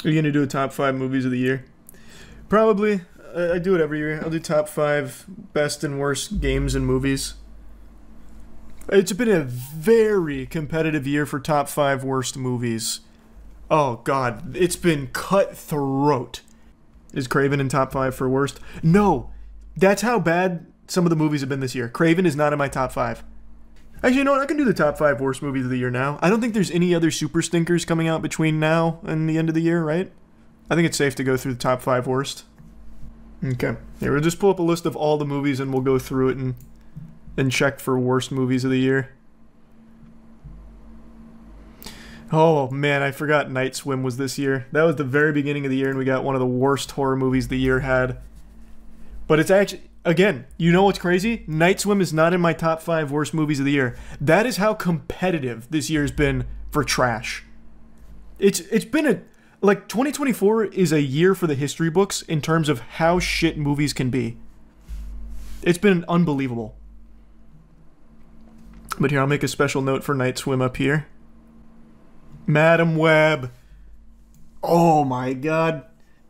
Are you gonna do a top 5 movies of the year? Probably. I do it every year. I'll do top 5 best and worst games and movies. It's been a very competitive year for top 5 worst movies. Oh god, it's been cutthroat. Is Craven in top 5 for worst? No! That's how bad some of the movies have been this year. Craven is not in my top 5. Actually, you know what? I can do the top 5 worst movies of the year now. I don't think there's any other super stinkers coming out between now and the end of the year, right? I think it's safe to go through the top 5 worst. Okay. Here, we'll just pull up a list of all the movies and we'll go through it and check for worst movies of the year. Oh man, I forgot Night Swim was this year. That was the very beginning of the year and we got one of the worst horror movies the year had. But it's actually, again, you know what's crazy? Night Swim is not in my top 5 worst movies of the year. That is how competitive this year's been for trash. It's been a, like, 2024 is a year for the history books in terms of how shit movies can be. It's been unbelievable. But here, I'll make a special note for Night Swim up here. Madam Web. Oh my god.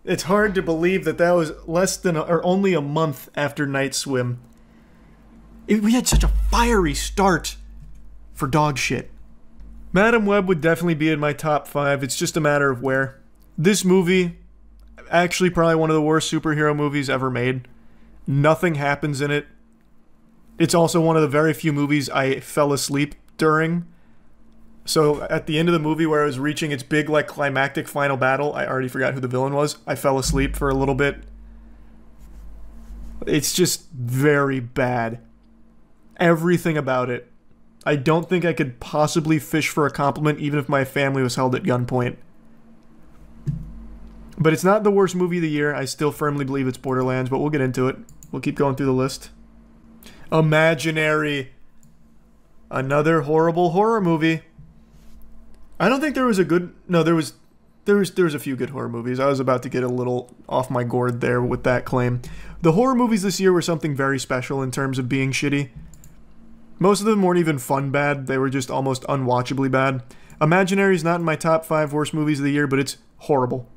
It's hard to believe that that was less than, or only a month after Night Swim. We had such a fiery start for dog shit. Madam Web would definitely be in my top 5. It's just a matter of where. This movie, actually probably one of the worst superhero movies ever made. Nothing happens in it. It's also one of the very few movies I fell asleep during. So at the end of the movie where I was reaching its big, like, climactic final battle, I already forgot who the villain was. I fell asleep for a little bit. It's just very bad. Everything about it. I don't think I could possibly fish for a compliment even if my family was held at gunpoint. But it's not the worst movie of the year. I still firmly believe it's Borderlands, but we'll get into it. We'll keep going through the list. Imaginary. Another horrible horror movie. I don't think there was a good... No, there was a few good horror movies. I was about to get a little off my gourd there with that claim. The horror movies this year were something very special in terms of being shitty. Most of them weren't even fun bad. They were just almost unwatchably bad. Imaginary is not in my top 5 worst movies of the year, but it's horrible.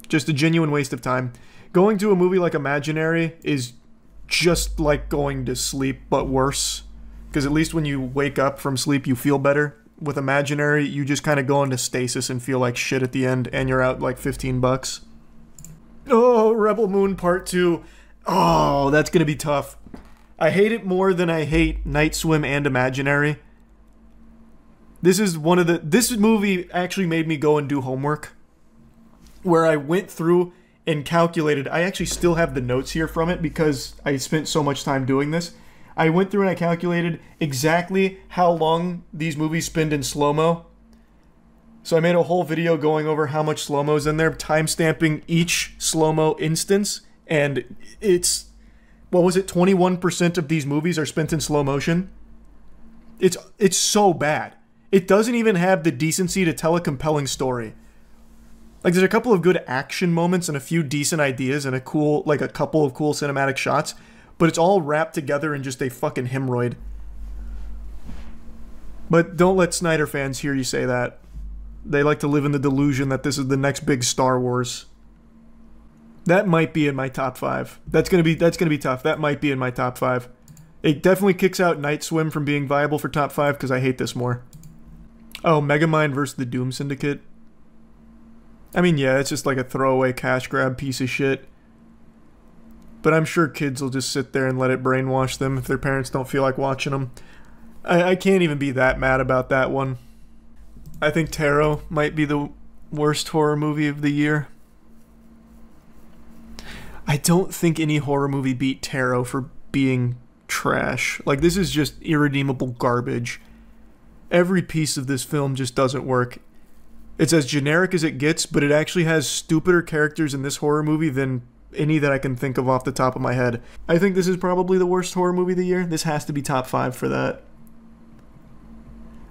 Just a genuine waste of time. Going to a movie like Imaginary is just like going to sleep, but worse. Because at least when you wake up from sleep, you feel better. With Imaginary, you just kind of go into stasis and feel like shit at the end, and you're out like $15. Oh, Rebel Moon Part 2. Oh, that's gonna be tough. I hate it more than I hate Night Swim and Imaginary. This is one of the... This movie actually made me go and do homework. Where I went through and calculated... I actually still have the notes here from it because I spent so much time doing this. I went through and I calculated exactly how long these movies spend in slow-mo. So I made a whole video going over how much slow-mo is in there, timestamping each slow-mo instance, and it's... What was it? 21% of these movies are spent in slow motion. It's so bad. It doesn't even have the decency to tell a compelling story. Like, there's a couple of good action moments and a few decent ideas and a couple of cool cinematic shots, but it's all wrapped together in just a fucking hemorrhoid. But don't let Snyder fans hear you say that. They like to live in the delusion that this is the next big Star Wars. That might be in my top 5. That's gonna be tough. That might be in my top 5. It definitely kicks out Night Swim from being viable for top 5 because I hate this more. Oh, Megamind vs. the Doom Syndicate. I mean, yeah, it's just like a throwaway cash grab piece of shit. But I'm sure kids will just sit there and let it brainwash them if their parents don't feel like watching them. I can't even be that mad about that one. I think Tarot might be the worst horror movie of the year. I don't think any horror movie beat Tarot for being trash. Like, this is just irredeemable garbage. Every piece of this film just doesn't work. It's as generic as it gets, but it actually has stupider characters in this horror movie than any that I can think of off the top of my head. I think this is probably the worst horror movie of the year. This has to be top 5 for that.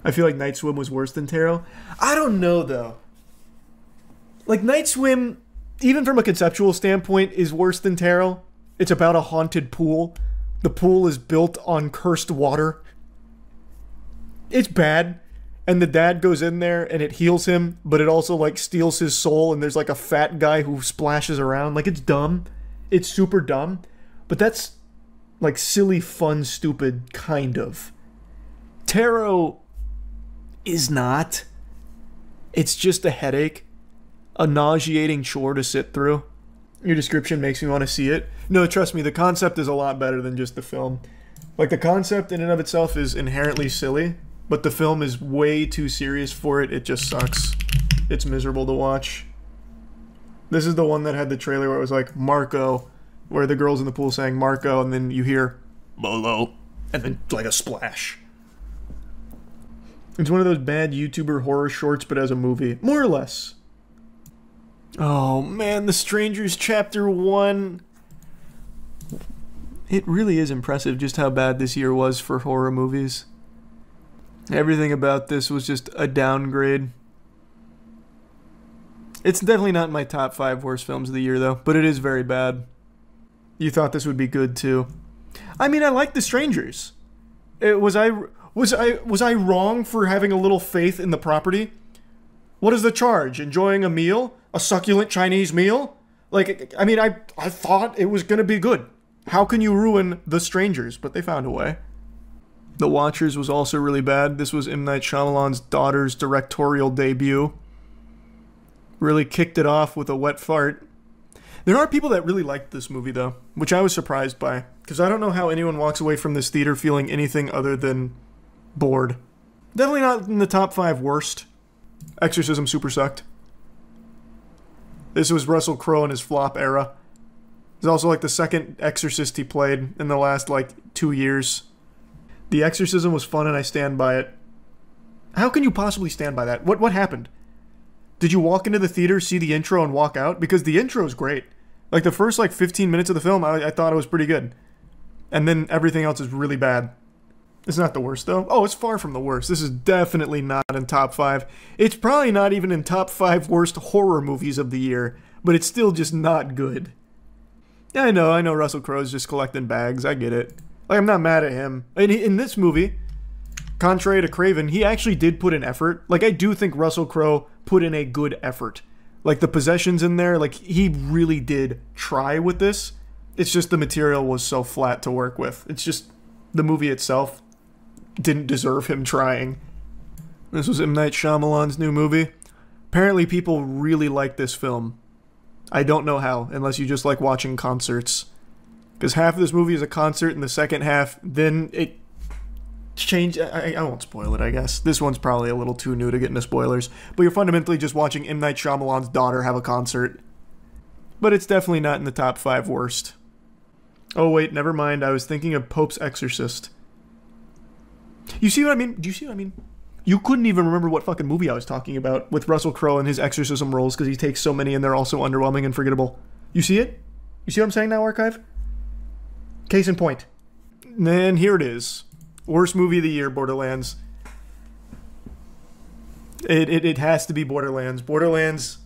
I feel like Night Swim was worse than Tarot. I don't know, though. Like, Night Swim, even from a conceptual standpoint, is worse than Tarot. It's about a haunted pool. The pool is built on cursed water. It's bad. and the dad goes in there and it heals him, but it also like steals his soul, and there's like a fat guy who splashes around. Like, it's dumb. It's super dumb. But that's like silly, fun, stupid, kind of. Tarot is not. It's just a headache. A nauseating chore to sit through. Your description makes me want to see it. No, trust me, the concept is a lot better than just the film. Like, the concept in and of itself is inherently silly, but the film is way too serious for it. It just sucks. It's miserable to watch. This is the one that had the trailer where it was like, Marco, where the girl's in the pool saying Marco, and then you hear, Bolo, and then like a splash. It's one of those bad YouTuber horror shorts, but as a movie. More or less. Oh man, The Strangers Chapter 1. It really is impressive just how bad this year was for horror movies. Everything about this was just a downgrade. It's definitely not in my top 5 worst films of the year though, but it is very bad. You thought this would be good too. I mean, I like The Strangers. Was I wrong for having a little faith in the property? What is the charge? Enjoying a meal? A succulent Chinese meal? Like, I mean, I thought it was gonna be good. How can you ruin The Strangers? But they found a way. The Watchers was also really bad. This was M. Night Shyamalan's daughter's directorial debut. Really kicked it off with a wet fart. There are people that really liked this movie, though, which I was surprised by, because I don't know how anyone walks away from this theater feeling anything other than bored. Definitely not in the top 5 worst. Exorcism super sucked. This was Russell Crowe in his flop era. It's also like the second Exorcist he played in the last, like, 2 years. The Exorcism was fun and I stand by it. How can you possibly stand by that? What happened? Did you walk into the theater, see the intro, and walk out? Because the intro is great. Like, the first, like, 15 minutes of the film, I thought it was pretty good. And then everything else is really bad. It's not the worst, though. Oh, it's far from the worst. This is definitely not in top 5. It's probably not even in top 5 worst horror movies of the year. But it's still just not good. Yeah, I know Russell Crowe's just collecting bags. I get it. Like, I'm not mad at him. In this movie, contrary to Craven, he actually did put in effort. Like, I do think Russell Crowe put in a good effort. Like, the possessions in there, like, he really did try with this. It's just the material was so flat to work with. It's just the movie itself didn't deserve him trying. This was M. Night Shyamalan's new movie. Apparently people really like this film. I don't know how, unless you just like watching concerts. Because half of this movie is a concert, and the second half, then it changed. I won't spoil it, I guess. This one's probably a little too new to get into spoilers. But you're fundamentally just watching M. Night Shyamalan's daughter have a concert. But it's definitely not in the top 5 worst. Oh wait, never mind. I was thinking of Pope's Exorcist. You see what I mean? Do you see what I mean? You couldn't even remember what fucking movie I was talking about with Russell Crowe and his exorcism roles because he takes so many and they're all so underwhelming and forgettable. You see it? You see what I'm saying now, Archive? Case in point. And here it is. Worst movie of the year, Borderlands. It has to be Borderlands. Borderlands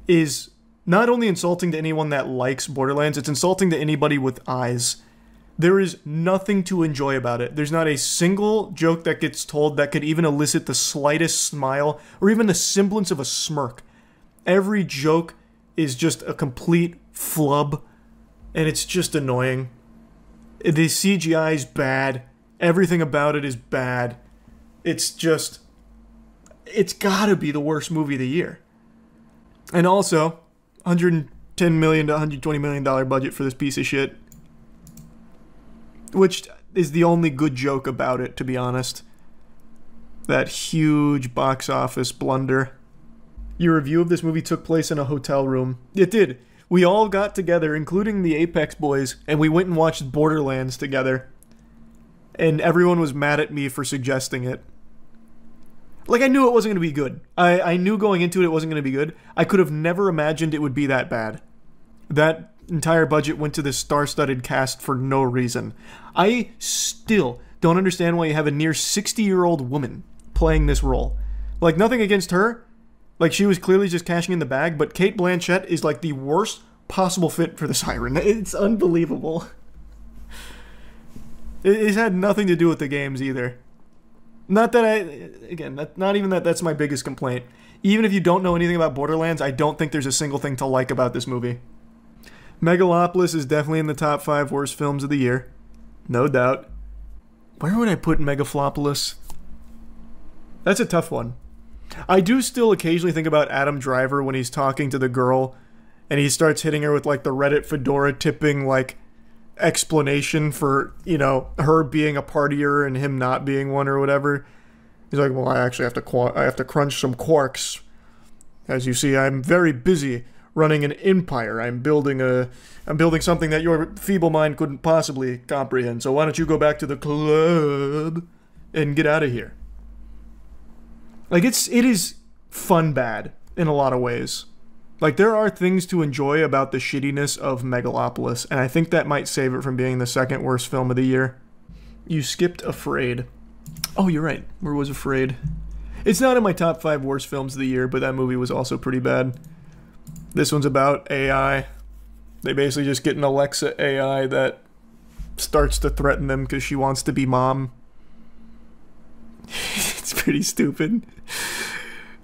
is not only insulting to anyone that likes Borderlands, it's insulting to anybody with eyes. There is nothing to enjoy about it. There's not a single joke that gets told that could even elicit the slightest smile or even the semblance of a smirk. Every joke is just a complete flub, and it's just annoying. The CGI is bad. Everything about it is bad. It's just... It's gotta be the worst movie of the year. And also, $110 million to $120 million budget for this piece of shit. Which is the only good joke about it, to be honest. That huge box office blunder. Your review of this movie took place in a hotel room. It did. We all got together, including the Apex boys, and we went and watched Borderlands together. And everyone was mad at me for suggesting it. Like, I knew it wasn't going to be good. I knew going into it wasn't going to be good. I could have never imagined it would be that bad. That entire budget went to this star-studded cast for no reason. I still don't understand why you have a near 60-year-old woman playing this role. Like, nothing against her. Like, she was clearly just cashing in the bag, but Cate Blanchett is like the worst possible fit for the Siren. It's unbelievable. It's had nothing to do with the games either. Not that not even that that's my biggest complaint. Even if you don't know anything about Borderlands, I don't think there's a single thing to like about this movie. Megalopolis is definitely in the top 5 worst films of the year. No doubt. Where would I put Megaflopolis? That's a tough one. I do still occasionally think about Adam Driver when he's talking to the girl and he starts hitting her with like the Reddit fedora tipping like explanation for, you know, her being a partier and him not being one or whatever. He's like, well, I actually have to crunch some quarks. As you see, I'm very busy running an empire. I'm building something that your feeble mind couldn't possibly comprehend. So why don't you go back to the club and get out of here? Like, it is fun bad in a lot of ways. Like, there are things to enjoy about the shittiness of Megalopolis, and I think that might save it from being the second worst film of the year. You skipped Afraid. Oh, you're right. Where was Afraid? It's not in my top 5 worst films of the year, but that movie was also pretty bad. This one's about AI. They basically just get an Alexa AI that starts to threaten them because she wants to be mom. It's pretty stupid.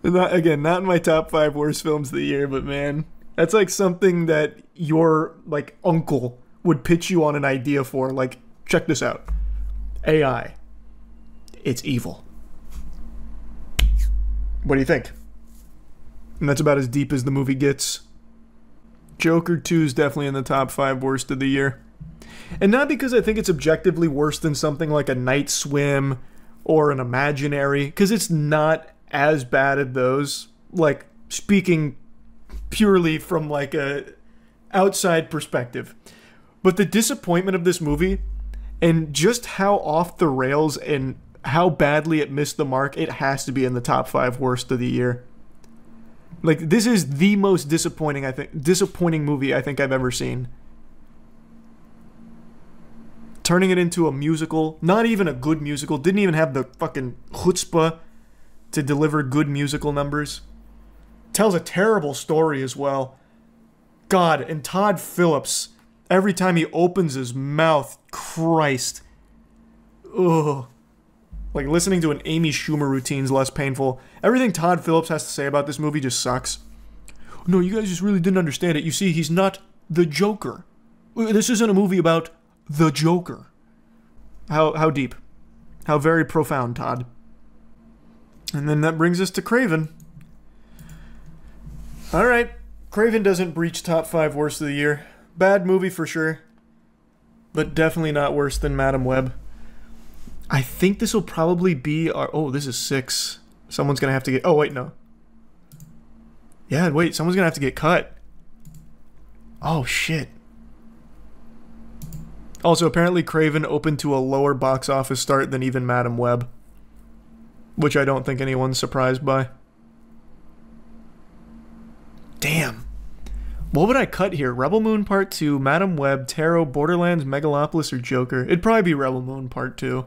Not in my top 5 worst films of the year, but man, that's like something that your like uncle would pitch you on an idea for. Like, check this out. AI. It's evil. What do you think? And that's about as deep as the movie gets. Joker 2 is definitely in the top 5 worst of the year. And not because I think it's objectively worse than something like A Night Swim or An Imaginary, because it's not as bad as those. Like, speaking purely from like a outside perspective. But the disappointment of this movie and just how off the rails and how badly it missed the mark, it has to be in the top 5 worst of the year. Like, this is the most disappointing movie I think I've ever seen. Turning it into a musical, not even a good musical, didn't even have the fucking chutzpah to deliver good musical numbers. Tells a terrible story as well. God, and Todd Phillips, every time he opens his mouth, Christ. Ugh. Like, listening to an Amy Schumer routine is less painful. Everything Todd Phillips has to say about this movie just sucks. No, you guys just really didn't understand it. You see, he's not the Joker. This isn't a movie about the Joker. How deep. How very profound, Todd. And then that brings us to Craven. Alright. Craven doesn't breach top 5 worst of the year. Bad movie for sure. But definitely not worse than Madam Web. I think this will probably be our... Oh, this is 6. Someone's going to have to get... Oh, wait, no. Yeah, wait. Someone's going to have to get cut. Oh, shit. Also, apparently Craven opened to a lower box office start than even Madam Web. Which I don't think anyone's surprised by. Damn. What would I cut here? Rebel Moon Part 2, Madam Web, Tarot, Borderlands, Megalopolis, or Joker? It'd probably be Rebel Moon Part 2.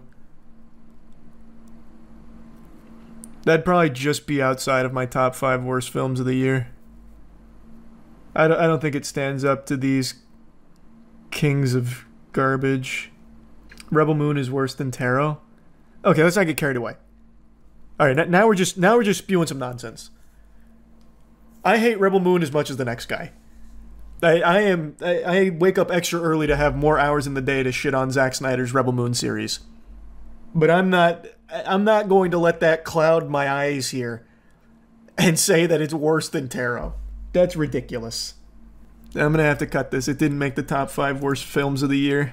That'd probably just be outside of my top 5 worst films of the year. I don't think it stands up to these kings of garbage. Rebel Moon is worse than Tarot. Okay, let's not get carried away. All right, now we're just spewing some nonsense. I hate Rebel Moon as much as the next guy. I wake up extra early to have more hours in the day to shit on Zack Snyder's Rebel Moon series. But I'm not going to let that cloud my eyes here and say that it's worse than Tarot. That's ridiculous. I'm gonna have to cut this. It didn't make the top 5 worst films of the year.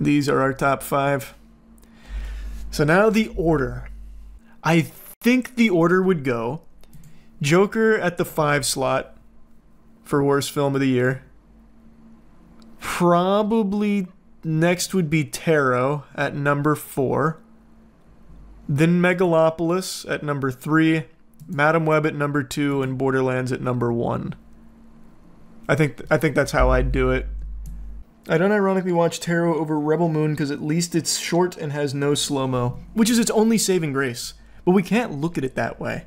These are our top 5. So now the order. I think the order would go Joker at the 5 slot for worst film of the year. Probably next would be Tarot at number 4. Then Megalopolis at number 3. Madam Web at number 2. And Borderlands at number 1. I think that's how I'd do it. I don't ironically watch Tarot over Rebel Moon because at least it's short and has no slow-mo, which is its only saving grace. But we can't look at it that way.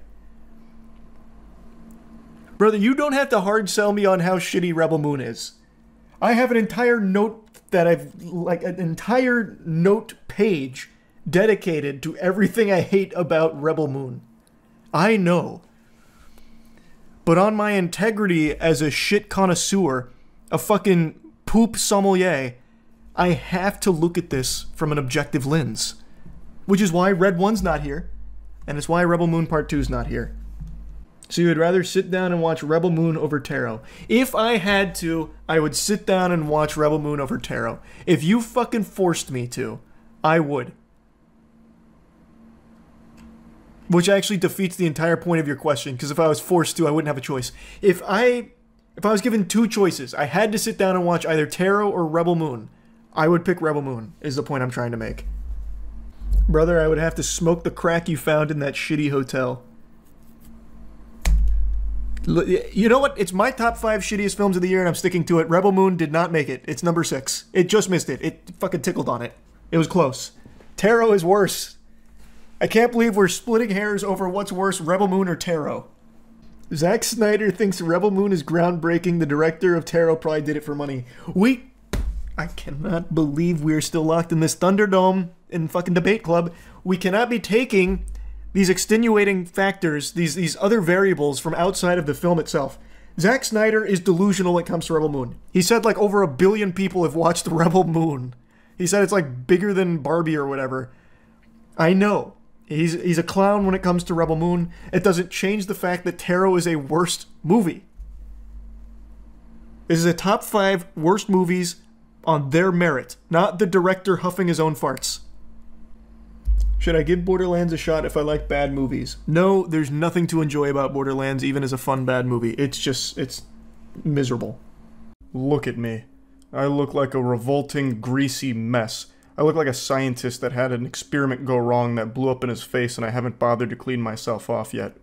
Brother, you don't have to hard sell me on how shitty Rebel Moon is. I have an entire note that an entire note page dedicated to everything I hate about Rebel Moon. I know. But on my integrity as a shit connoisseur, a fucking poop sommelier, I have to look at this from an objective lens. Which is why Red 1's not here, and it's why Rebel Moon Part 2's not here. So you would rather sit down and watch Rebel Moon over Tarot. If I had to, I would sit down and watch Rebel Moon over Tarot. If you fucking forced me to, I would. Which actually defeats the entire point of your question, because if I was forced to, I wouldn't have a choice. If I was given two choices, I had to sit down and watch either Tarot or Rebel Moon, I would pick Rebel Moon, is the point I'm trying to make. Brother, I would have to smoke the crack you found in that shitty hotel. You know what? It's my top 5 shittiest films of the year, and I'm sticking to it. Rebel Moon did not make it. It's number 6. It just missed it. It fucking tickled on it. It was close. Tarot is worse. I can't believe we're splitting hairs over what's worse, Rebel Moon or Tarot. Zack Snyder thinks Rebel Moon is groundbreaking. The director of Tarot probably did it for money. I cannot believe we're still locked in this Thunderdome in fucking debate club. We cannot be taking these extenuating factors, these other variables from outside of the film itself. Zack Snyder is delusional when it comes to Rebel Moon. He said like over 1 billion people have watched Rebel Moon. He said it's like bigger than Barbie or whatever. I know. He's a clown when it comes to Rebel Moon. It doesn't change the fact that Tarot is a worst movie. This is a top 5 worst movies on their merit, not the director huffing his own farts. Should I give Borderlands a shot if I like bad movies? No, there's nothing to enjoy about Borderlands, even as a fun bad movie. It's miserable. Look at me. I look like a revolting, greasy mess. I look like a scientist that had an experiment go wrong that blew up in his face and I haven't bothered to clean myself off yet.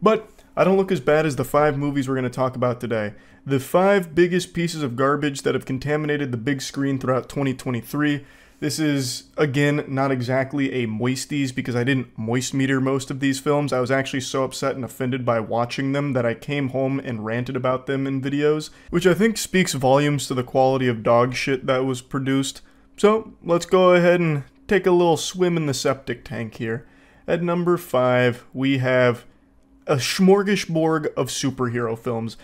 But I don't look as bad as the 5 movies we're going to talk about today. The 5 biggest pieces of garbage that have contaminated the big screen throughout 2023. This is, again, not exactly a moisties because I didn't moist meter most of these films. I was actually so upset and offended by watching them that I came home and ranted about them in videos, which I think speaks volumes to the quality of dog shit that was produced. So, let's go ahead and take a little swim in the septic tank here. At number 5, we have a smorgasbord of superhero films.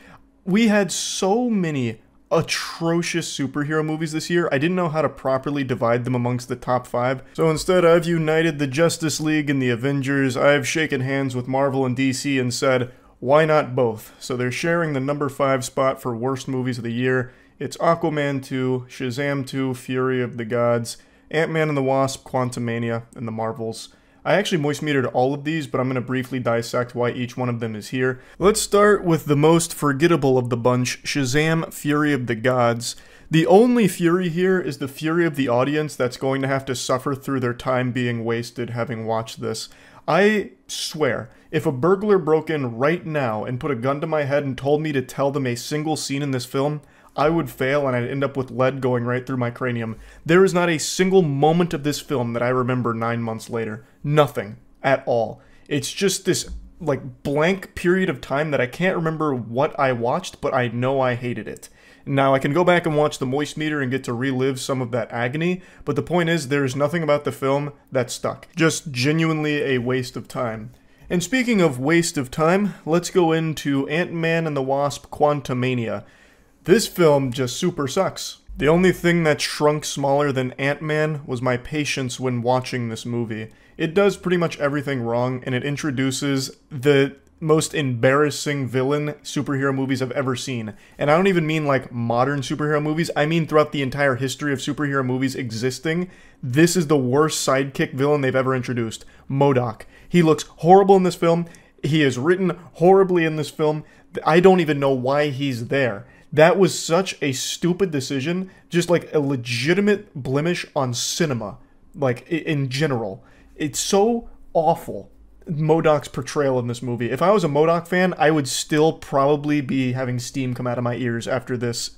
We had so many atrocious superhero movies this year, I didn't know how to properly divide them amongst the top 5. So instead, I've united the Justice League and the Avengers. I've shaken hands with Marvel and DC and said, why not both? So they're sharing the number 5 spot for worst movies of the year. It's Aquaman 2, Shazam 2, Fury of the Gods, Ant-Man and the Wasp, Quantumania, and the Marvels. I actually moist metered all of these, but I'm going to briefly dissect why each one of them is here. Let's start with the most forgettable of the bunch, Shazam! Fury of the Gods. The only fury here is the fury of the audience that's going to have to suffer through their time being wasted having watched this. I swear, if a burglar broke in right now and put a gun to my head and told me to tell them a single scene in this film, I would fail and I'd end up with lead going right through my cranium. There is not a single moment of this film that I remember 9 months later. Nothing. At all. It's just this, like, blank period of time that I can't remember what I watched, but I know I hated it. Now, I can go back and watch the moist meter and get to relive some of that agony, but the point is, there's nothing about the film that stuck. Just genuinely a waste of time. And speaking of waste of time, let's go into Ant-Man and the Wasp: Quantumania. This film just super sucks. The only thing that shrunk smaller than Ant-Man was my patience when watching this movie. It does pretty much everything wrong, and it introduces the most embarrassing villain superhero movies I've ever seen. And I don't even mean like modern superhero movies, I mean throughout the entire history of superhero movies existing, this is the worst sidekick villain they've ever introduced. MODOK. He looks horrible in this film, he is written horribly in this film, I don't even know why he's there. That was such a stupid decision, just like a legitimate blemish on cinema, like in general. It's so awful, MODOK's portrayal in this movie. If I was a MODOK fan, I would still probably be having steam come out of my ears after this.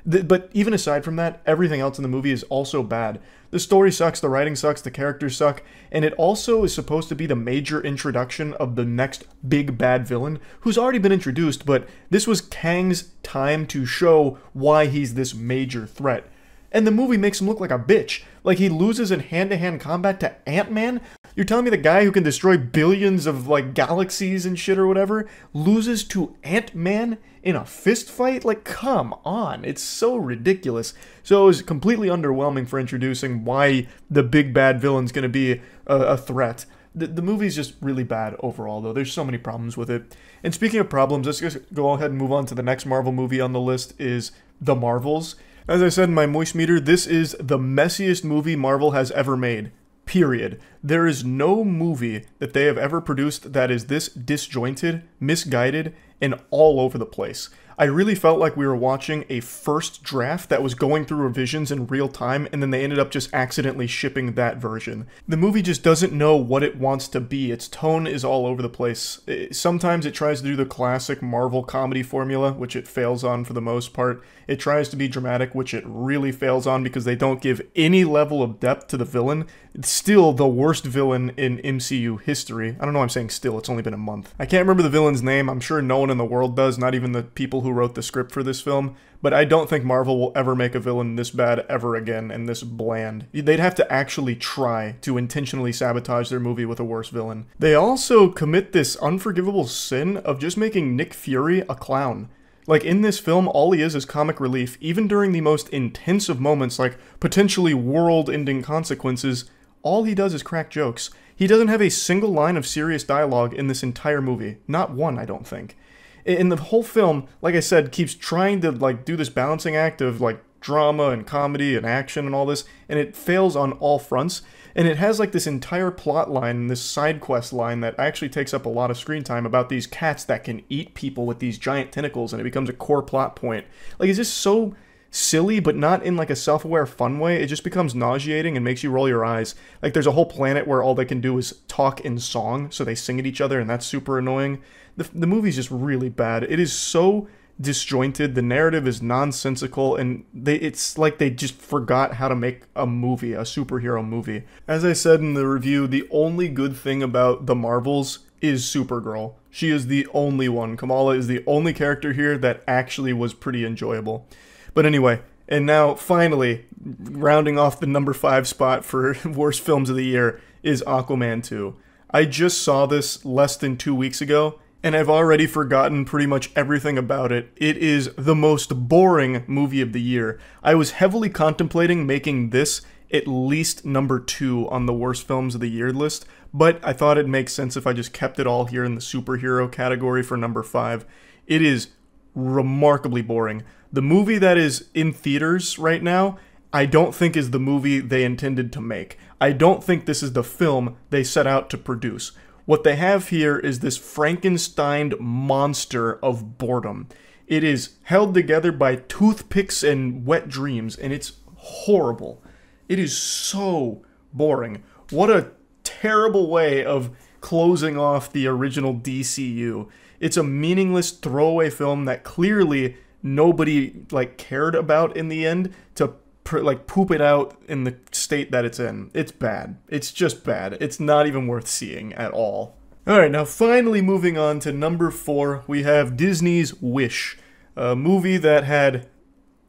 But even aside from that, everything else in the movie is also bad. The story sucks, the writing sucks, the characters suck, and it also is supposed to be the major introduction of the next big bad villain, who's already been introduced, but this was Kang's time to show why he's this major threat. and the movie makes him look like a bitch. Like he loses in hand-to-hand combat to Ant-Man? You're telling me the guy who can destroy billions of, like, galaxies and shit or whatever loses to Ant-Man in a fist fight? Like, come on. It's so ridiculous. So it was completely underwhelming for introducing why the big bad villain's gonna be a threat. The movie's just really bad overall, though. There's so many problems with it. And speaking of problems, let's just go ahead and move on to the next Marvel movie on the list is The Marvels. As I said in my moist meter, this is the messiest movie Marvel has ever made. Period. There is no movie that they have ever produced that is this disjointed, misguided, and all over the place. I really felt like we were watching a first draft that was going through revisions in real time, and then they ended up just accidentally shipping that version. The movie just doesn't know what it wants to be. Its tone is all over the place. Sometimes it tries to do the classic Marvel comedy formula, which it fails on for the most part. It tries to be dramatic, which it really fails on because they don't give any level of depth to the villain. It's still the worst villain in MCU history. I don't know why I'm saying still, it's only been a month. I can't remember the villain's name. I'm sure no one in the world does, not even the people who wrote the script for this film. But I don't think Marvel will ever make a villain this bad ever again and this bland. They'd have to actually try to intentionally sabotage their movie with a worse villain. They also commit this unforgivable sin of just making Nick Fury a clown. Like, in this film, all he is comic relief, even during the most intense of moments, like potentially world-ending consequences. All he does is crack jokes. He doesn't have a single line of serious dialogue in this entire movie. Not one, I don't think. And the whole film, like I said, keeps trying to, like, do this balancing act of, like, drama and comedy and action and all this, and it fails on all fronts. And it has, like, this entire plot line, this side quest line that actually takes up a lot of screen time about these cats that can eat people with these giant tentacles, and it becomes a core plot point. Like, it's just so silly, but not in, like, a self-aware fun way. It just becomes nauseating and makes you roll your eyes. Like, there's a whole planet where all they can do is talk in song, so they sing at each other, and that's super annoying. The movie's just really bad. It is so disjointed, the narrative is nonsensical, and it's like they just forgot how to make a movie, a superhero movie. As I said in the review, the only good thing about The Marvels is Supergirl. She is the only one. Kamala is the only character here that actually was pretty enjoyable. But anyway, and now finally, rounding off the number 5 spot for worst films of the year is Aquaman 2. I just saw this less than 2 weeks ago, and I've already forgotten pretty much everything about it. It is the most boring movie of the year. I was heavily contemplating making this at least number 2 on the worst films of the year list, but I thought it'd make sense if I just kept it all here in the superhero category for number 5. It is remarkably boring. The movie that is in theaters right now, I don't think is the movie they intended to make. I don't think this is the film they set out to produce. What they have here is this Frankenstein monster of boredom. It is held together by toothpicks and wet dreams, and it's horrible. It is so boring. What a terrible way of closing off the original DCU. It's a meaningless throwaway film that clearly nobody, like, cared about in the end to like poop it out in the state that it's in. It's bad. It's just bad. It's not even worth seeing at all. Alright, now finally moving on to number 4, we have Disney's Wish, a movie that had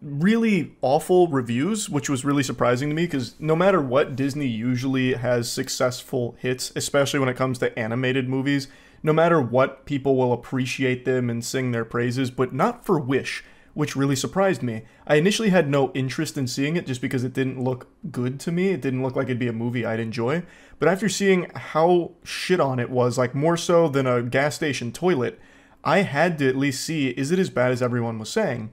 really awful reviews, which was really surprising to me because no matter what, Disney usually has successful hits, especially when it comes to animated movies. No matter what, people will appreciate them and sing their praises, but not for Wish, which really surprised me. I initially had no interest in seeing it just because it didn't look good to me. It didn't look like it'd be a movie I'd enjoy. But after seeing how shit on it was, like more so than a gas station toilet, I had to at least see, is it as bad as everyone was saying?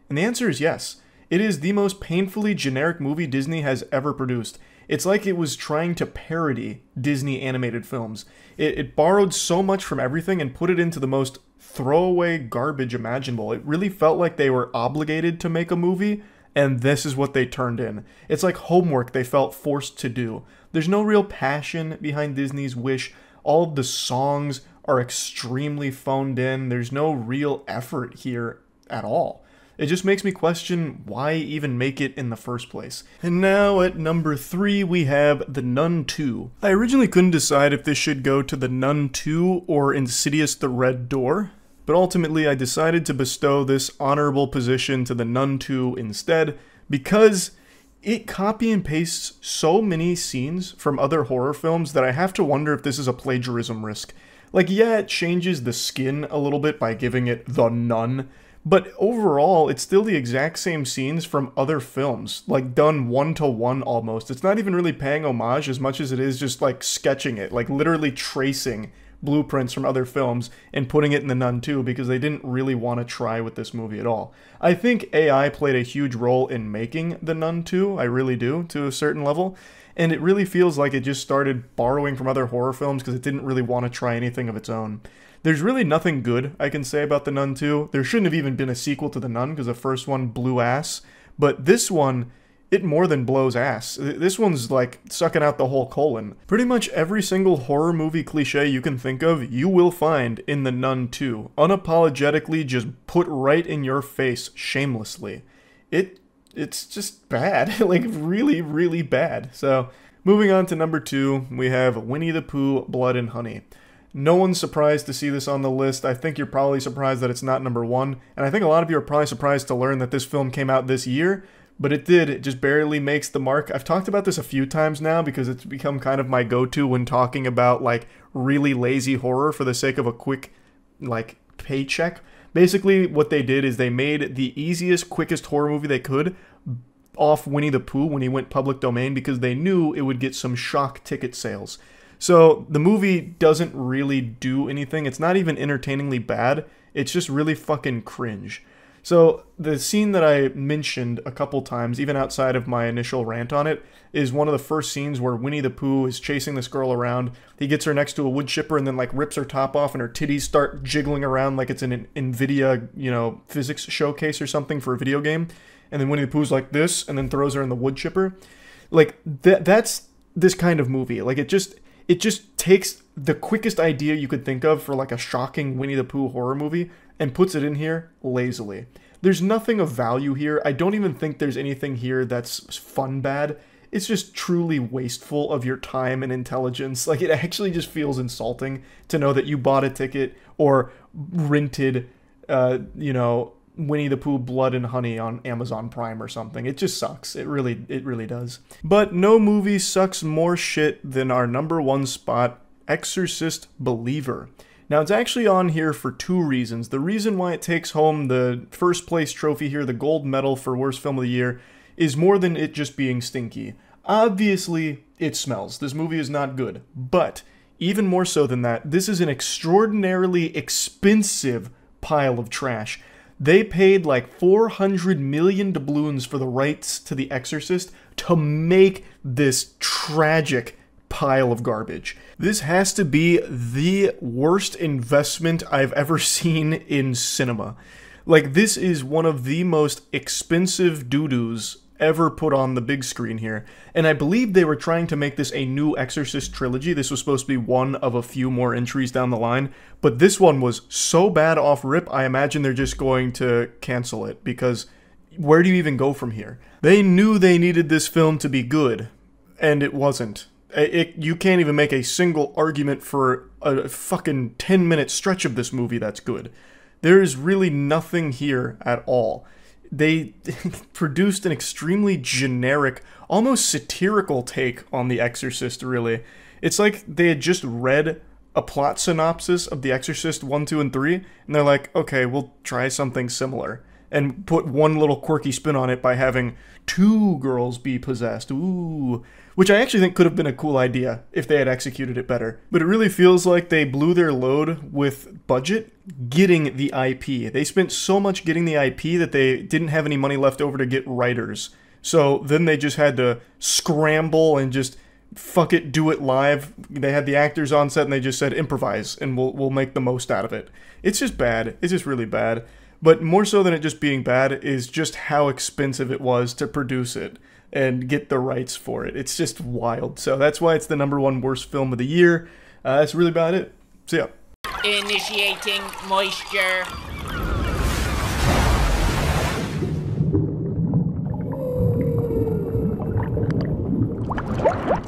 And the answer is yes. It is the most painfully generic movie Disney has ever produced. It's like it was trying to parody Disney animated films. It borrowed so much from everything and put it into the most throwaway garbage imaginable. It really felt like they were obligated to make a movie, and this is what they turned in. It's like homework they felt forced to do. There's no real passion behind Disney's Wish. All of the songs are extremely phoned in. There's no real effort here at all. It just makes me question why even make it in the first place. And now at number 3 we have The Nun 2. I originally couldn't decide if this should go to The Nun 2 or Insidious the Red Door, but ultimately I decided to bestow this honorable position to The Nun 2 instead, because it copy and pastes so many scenes from other horror films that I have to wonder if this is a plagiarism risk. Like, yeah, it changes the skin a little bit by giving it The Nun, but overall, it's still the exact same scenes from other films, like done one-to-one almost. It's not even really paying homage as much as it is just like sketching it, like literally tracing blueprints from other films and putting it in The Nun too, because they didn't really want to try with this movie at all. I think AI played a huge role in making The Nun 2, I really do, to a certain level, and it really feels like it just started borrowing from other horror films because it didn't really want to try anything of its own. There's really nothing good I can say about The Nun 2. There shouldn't have even been a sequel to The Nun because the first one blew ass, but this one, it more than blows ass. This one's like sucking out the whole colon. Pretty much every single horror movie cliche you can think of, you will find in The Nun 2. Unapologetically just put right in your face, shamelessly. It's just bad. Like, really, really bad. So, moving on to number 2, we have Winnie the Pooh, Blood and Honey. No one's surprised to see this on the list. I think you're probably surprised that it's not number 1. And I think a lot of you are probably surprised to learn that this film came out this year. But it did. It just barely makes the mark. I've talked about this a few times now because it's become kind of my go-to when talking about, like, really lazy horror for the sake of a quick, like, paycheck. Basically, what they did is they made the easiest, quickest horror movie they could off Winnie the Pooh when he went public domain because they knew it would get some shock ticket sales. So the movie doesn't really do anything. It's not even entertainingly bad. It's just really fucking cringe. So the scene that I mentioned a couple times, even outside of my initial rant on it, is one of the first scenes where Winnie the Pooh is chasing this girl around. He gets her next to a wood chipper and then like rips her top off and her titties start jiggling around like it's an NVIDIA, you know, physics showcase or something for a video game. And then Winnie the Pooh's like this and then throws her in the wood chipper. Like that's this kind of movie. Like it just takes the quickest idea you could think of for like a shocking Winnie the Pooh horror movie and puts it in here lazily. There's nothing of value here. I don't even think there's anything here that's fun bad. It's just truly wasteful of your time and intelligence. Like, it actually just feels insulting to know that you bought a ticket or rented, you know, Winnie the Pooh Blood and Honey on Amazon Prime or something. It just sucks. It really does. But no movie sucks more shit than our number 1 spot, Exorcist Believer. Now, it's actually on here for 2 reasons. The reason why it takes home the first place trophy here, the gold medal for worst film of the year, is more than it just being stinky. Obviously, it smells. This movie is not good. But, even more so than that, this is an extraordinarily expensive pile of trash. They paid like 400 million doubloons for the rights to The Exorcist to make this tragic pile of garbage. This has to be the worst investment I've ever seen in cinema. Like, this is one of the most expensive doo-doos ever put on the big screen here. And I believe they were trying to make this a new Exorcist trilogy. This was supposed to be one of a few more entries down the line. But this one was so bad off rip, I imagine they're just going to cancel it. Because where do you even go from here? They knew they needed this film to be good. And it wasn't. You can't even make a single argument for a fucking 10-minute stretch of this movie that's good. There is really nothing here at all. They produced an extremely generic, almost satirical take on The Exorcist, really. It's like they had just read a plot synopsis of The Exorcist 1, 2, and 3, and they're like, okay, we'll try something similar. And put one little quirky spin on it by having 2 girls be possessed. Ooh. Which I actually think could have been a cool idea if they had executed it better. But it really feels like they blew their load with budget getting the IP. They spent so much getting the IP that they didn't have any money left over to get writers. So then they just had to scramble and just fuck it, do it live. They had the actors on set and they just said improvise and we'll make the most out of it. It's just bad. It's just really bad. But more so than it just being bad is just how expensive it was to produce it and get the rights for it. It's just wild. So that's why it's the number 1 worst film of the year. That's really about it. See ya. Initiating moisture.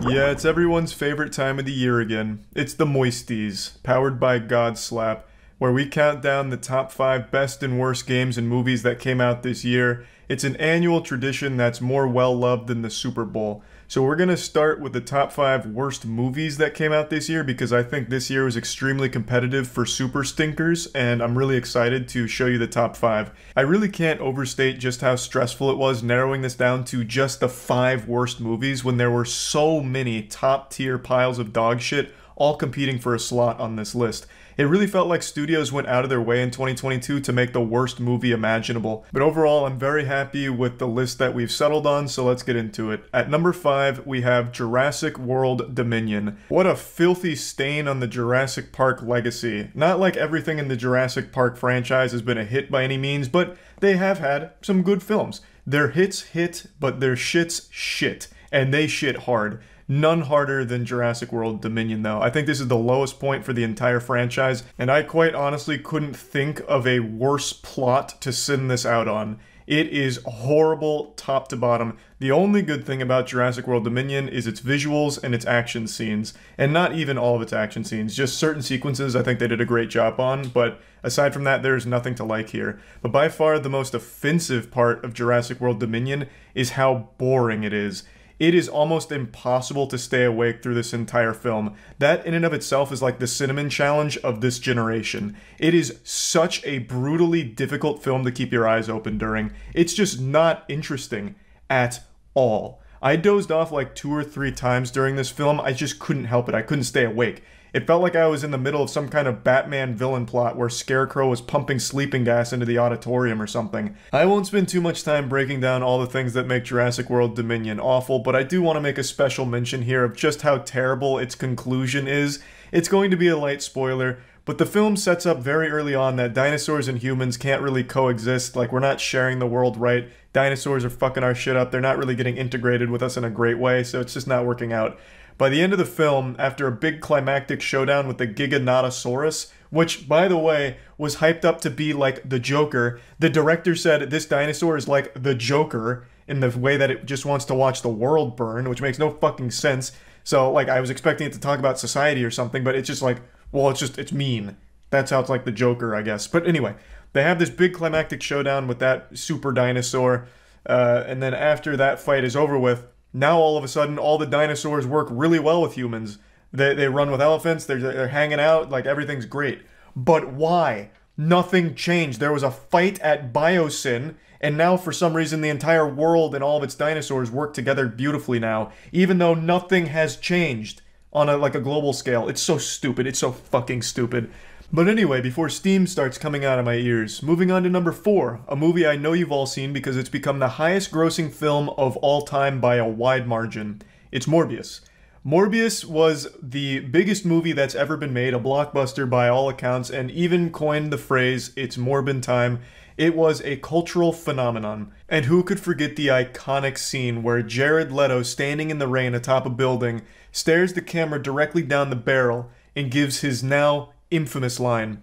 Yeah, it's everyone's favorite time of the year again. It's the Moisties, powered by Godslap, where we count down the top 5 best and worst games and movies that came out this year, It's an annual tradition that's more well-loved than the Super Bowl. So we're going to start with the top 5 worst movies that came out this year because I think this year was extremely competitive for super stinkers, and I'm really excited to show you the top 5. I really can't overstate just how stressful it was narrowing this down to just the 5 worst movies when there were so many top-tier piles of dog shit all competing for a slot on this list. It really felt like studios went out of their way in 2022 to make the worst movie imaginable. But overall, I'm very happy with the list that we've settled on, so let's get into it. At number 5, we have Jurassic World Dominion. What a filthy stain on the Jurassic Park legacy. Not like everything in the Jurassic Park franchise has been a hit by any means, but they have had some good films. Their hits hit, but their shits shit. And they shit hard. None harder than Jurassic World Dominion, though. I think this is the lowest point for the entire franchise, and I quite honestly couldn't think of a worse plot to send this out on. It is horrible top to bottom. The only good thing about Jurassic World Dominion is its visuals and its action scenes. And not even all of its action scenes, just certain sequences I think they did a great job on, but aside from that, there's nothing to like here. But by far the most offensive part of Jurassic World Dominion is how boring it is. It is almost impossible to stay awake through this entire film. That in and of itself is like the cinnamon challenge of this generation. It is such a brutally difficult film to keep your eyes open during. It's just not interesting at all. I dozed off like 2 or 3 times during this film. I just couldn't help it. I couldn't stay awake. It felt like I was in the middle of some kind of Batman villain plot where Scarecrow was pumping sleeping gas into the auditorium or something. I won't spend too much time breaking down all the things that make Jurassic World Dominion awful, but I do want to make a special mention here of just how terrible its conclusion is. It's going to be a light spoiler, but the film sets up very early on that dinosaurs and humans can't really coexist, like we're not sharing the world right. Dinosaurs are fucking our shit up, they're not really getting integrated with us in a great way, so it's just not working out. By the end of the film, after a big climactic showdown with the Giganotosaurus, which, by the way, was hyped up to be like the Joker, the director said this dinosaur is like the Joker in the way that it just wants to watch the world burn, which makes no fucking sense. So, like, I was expecting it to talk about society or something, but it's just like, well, it's mean. That's how it's like the Joker, I guess. But anyway, they have this big climactic showdown with that super dinosaur, and then after that fight is over with, now all of a sudden, all the dinosaurs work really well with humans. They run with elephants, they're hanging out, like everything's great. But why? Nothing changed. There was a fight at Biosyn, and now for some reason the entire world and all of its dinosaurs work together beautifully now, even though nothing has changed on a global scale. It's so stupid. It's so fucking stupid. But anyway, before steam starts coming out of my ears, moving on to number 4, a movie I know you've all seen because it's become the highest grossing film of all time by a wide margin. It's Morbius. Morbius was the biggest movie that's ever been made, a blockbuster by all accounts, and even coined the phrase, "It's Morbin time." It was a cultural phenomenon. And who could forget the iconic scene where Jared Leto, standing in the rain atop a building, stares the camera directly down the barrel and gives his now infamous line,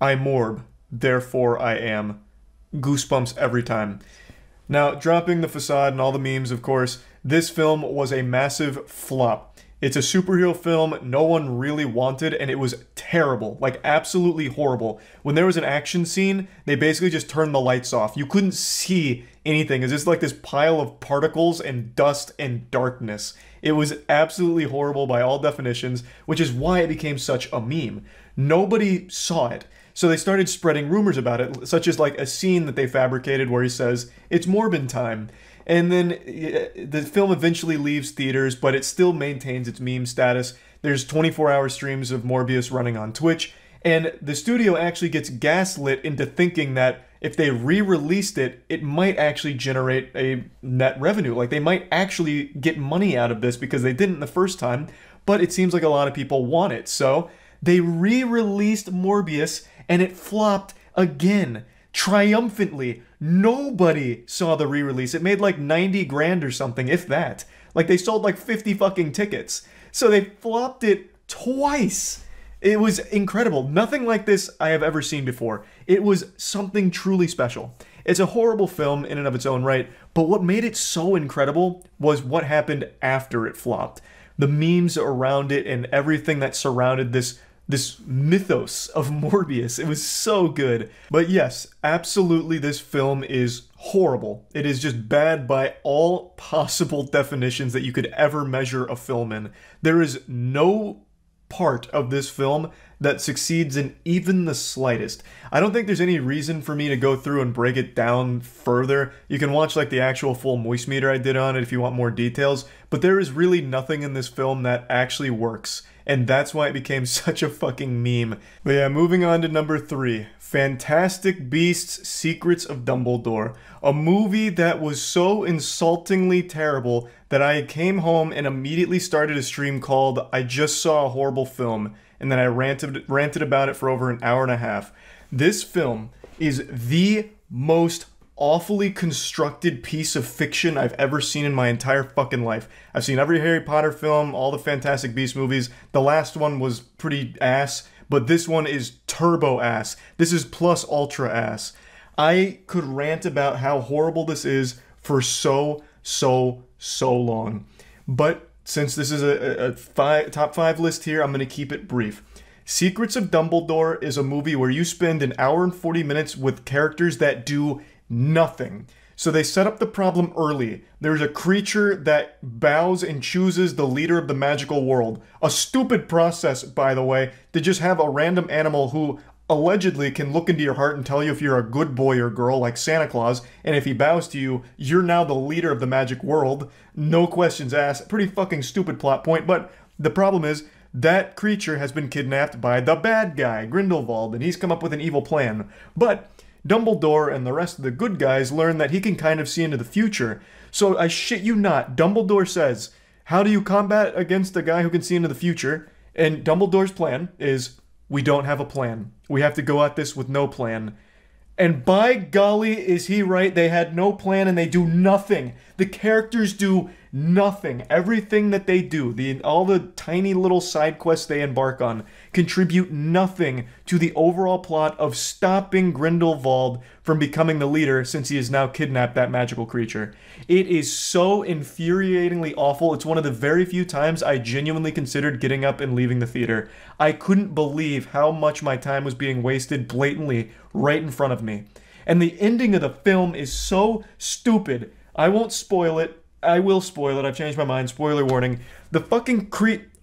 "I morb, therefore I am." Goosebumps every time. Now, dropping the facade and all the memes, of course, this film was a massive flop. It's a superhero film no one really wanted, and it was terrible, like absolutely horrible. When there was an action scene, they basically just turned the lights off. You couldn't see anything. It's just like this pile of particles and dust and darkness. It was absolutely horrible by all definitions, which is why it became such a meme. Nobody saw it. So they started spreading rumors about it, such as like a scene that they fabricated where he says, "It's Morbin time." And then the film eventually leaves theaters, but it still maintains its meme status. There's 24-hour streams of Morbius running on Twitch, and the studio actually gets gaslit into thinking that if they re-released it, it might actually generate a net revenue. Like, they might actually get money out of this because they didn't the first time, but it seems like a lot of people want it. So they re-released Morbius, and it flopped again. Triumphantly. Nobody saw the re-release. It made like 90 grand or something, if that. Like, they sold like 50 fucking tickets. So they flopped it twice. It was incredible. Nothing like this I have ever seen before. It was something truly special. It's a horrible film in and of its own right, but what made it so incredible was what happened after it flopped. The memes around it and everything that surrounded this this mythos of Morbius. It was so good. But yes, absolutely, this film is horrible. It is just bad by all possible definitions that you could ever measure a film in. There is no part of this film that succeeds in even the slightest. I don't think there's any reason for me to go through and break it down further. You can watch like the actual full moist meter I did on it if you want more details, but there is really nothing in this film that actually works, and that's why it became such a fucking meme. But yeah, moving on to number 3, Fantastic Beasts: Secrets of Dumbledore, a movie that was so insultingly terrible that I came home and immediately started a stream called I Just Saw a Horrible Film, and then I ranted about it for over an hour and a half. This film is the most awfully constructed piece of fiction I've ever seen in my entire fucking life. I've seen every Harry Potter film, all the Fantastic Beasts movies. The last one was pretty ass, but this one is turbo ass. This is plus ultra ass. I could rant about how horrible this is for so long. But since this is a top 5 list here, I'm going to keep it brief. Secrets of Dumbledore is a movie where you spend an hour and 40 minutes with characters that do nothing. So they set up the problem early. There's a creature that bows and chooses the leader of the magical world. A stupid process, by the way, to just have a random animal who allegedly can look into your heart and tell you if you're a good boy or girl, like Santa Claus, and if he bows to you, you're now the leader of the magic world. No questions asked. Pretty fucking stupid plot point, but the problem is, that creature has been kidnapped by the bad guy, Grindelwald, and he's come up with an evil plan. But Dumbledore and the rest of the good guys learn that he can kind of see into the future. So I shit you not, Dumbledore says, how do you combat against a guy who can see into the future? And Dumbledore's plan is, we don't have a plan. We have to go at this with no plan. And by golly, is he right? They had no plan and they do nothing. The characters do nothing. Everything that they do, all the tiny little side quests they embark on, contribute nothing to the overall plot of stopping Grindelwald from becoming the leader, since he has now kidnapped that magical creature. It is so infuriatingly awful. It's one of the very few times I genuinely considered getting up and leaving the theater. I couldn't believe how much my time was being wasted blatantly right in front of me. And the ending of the film is so stupid. I won't spoil it. I will spoil it. I've changed my mind. Spoiler warning. The fucking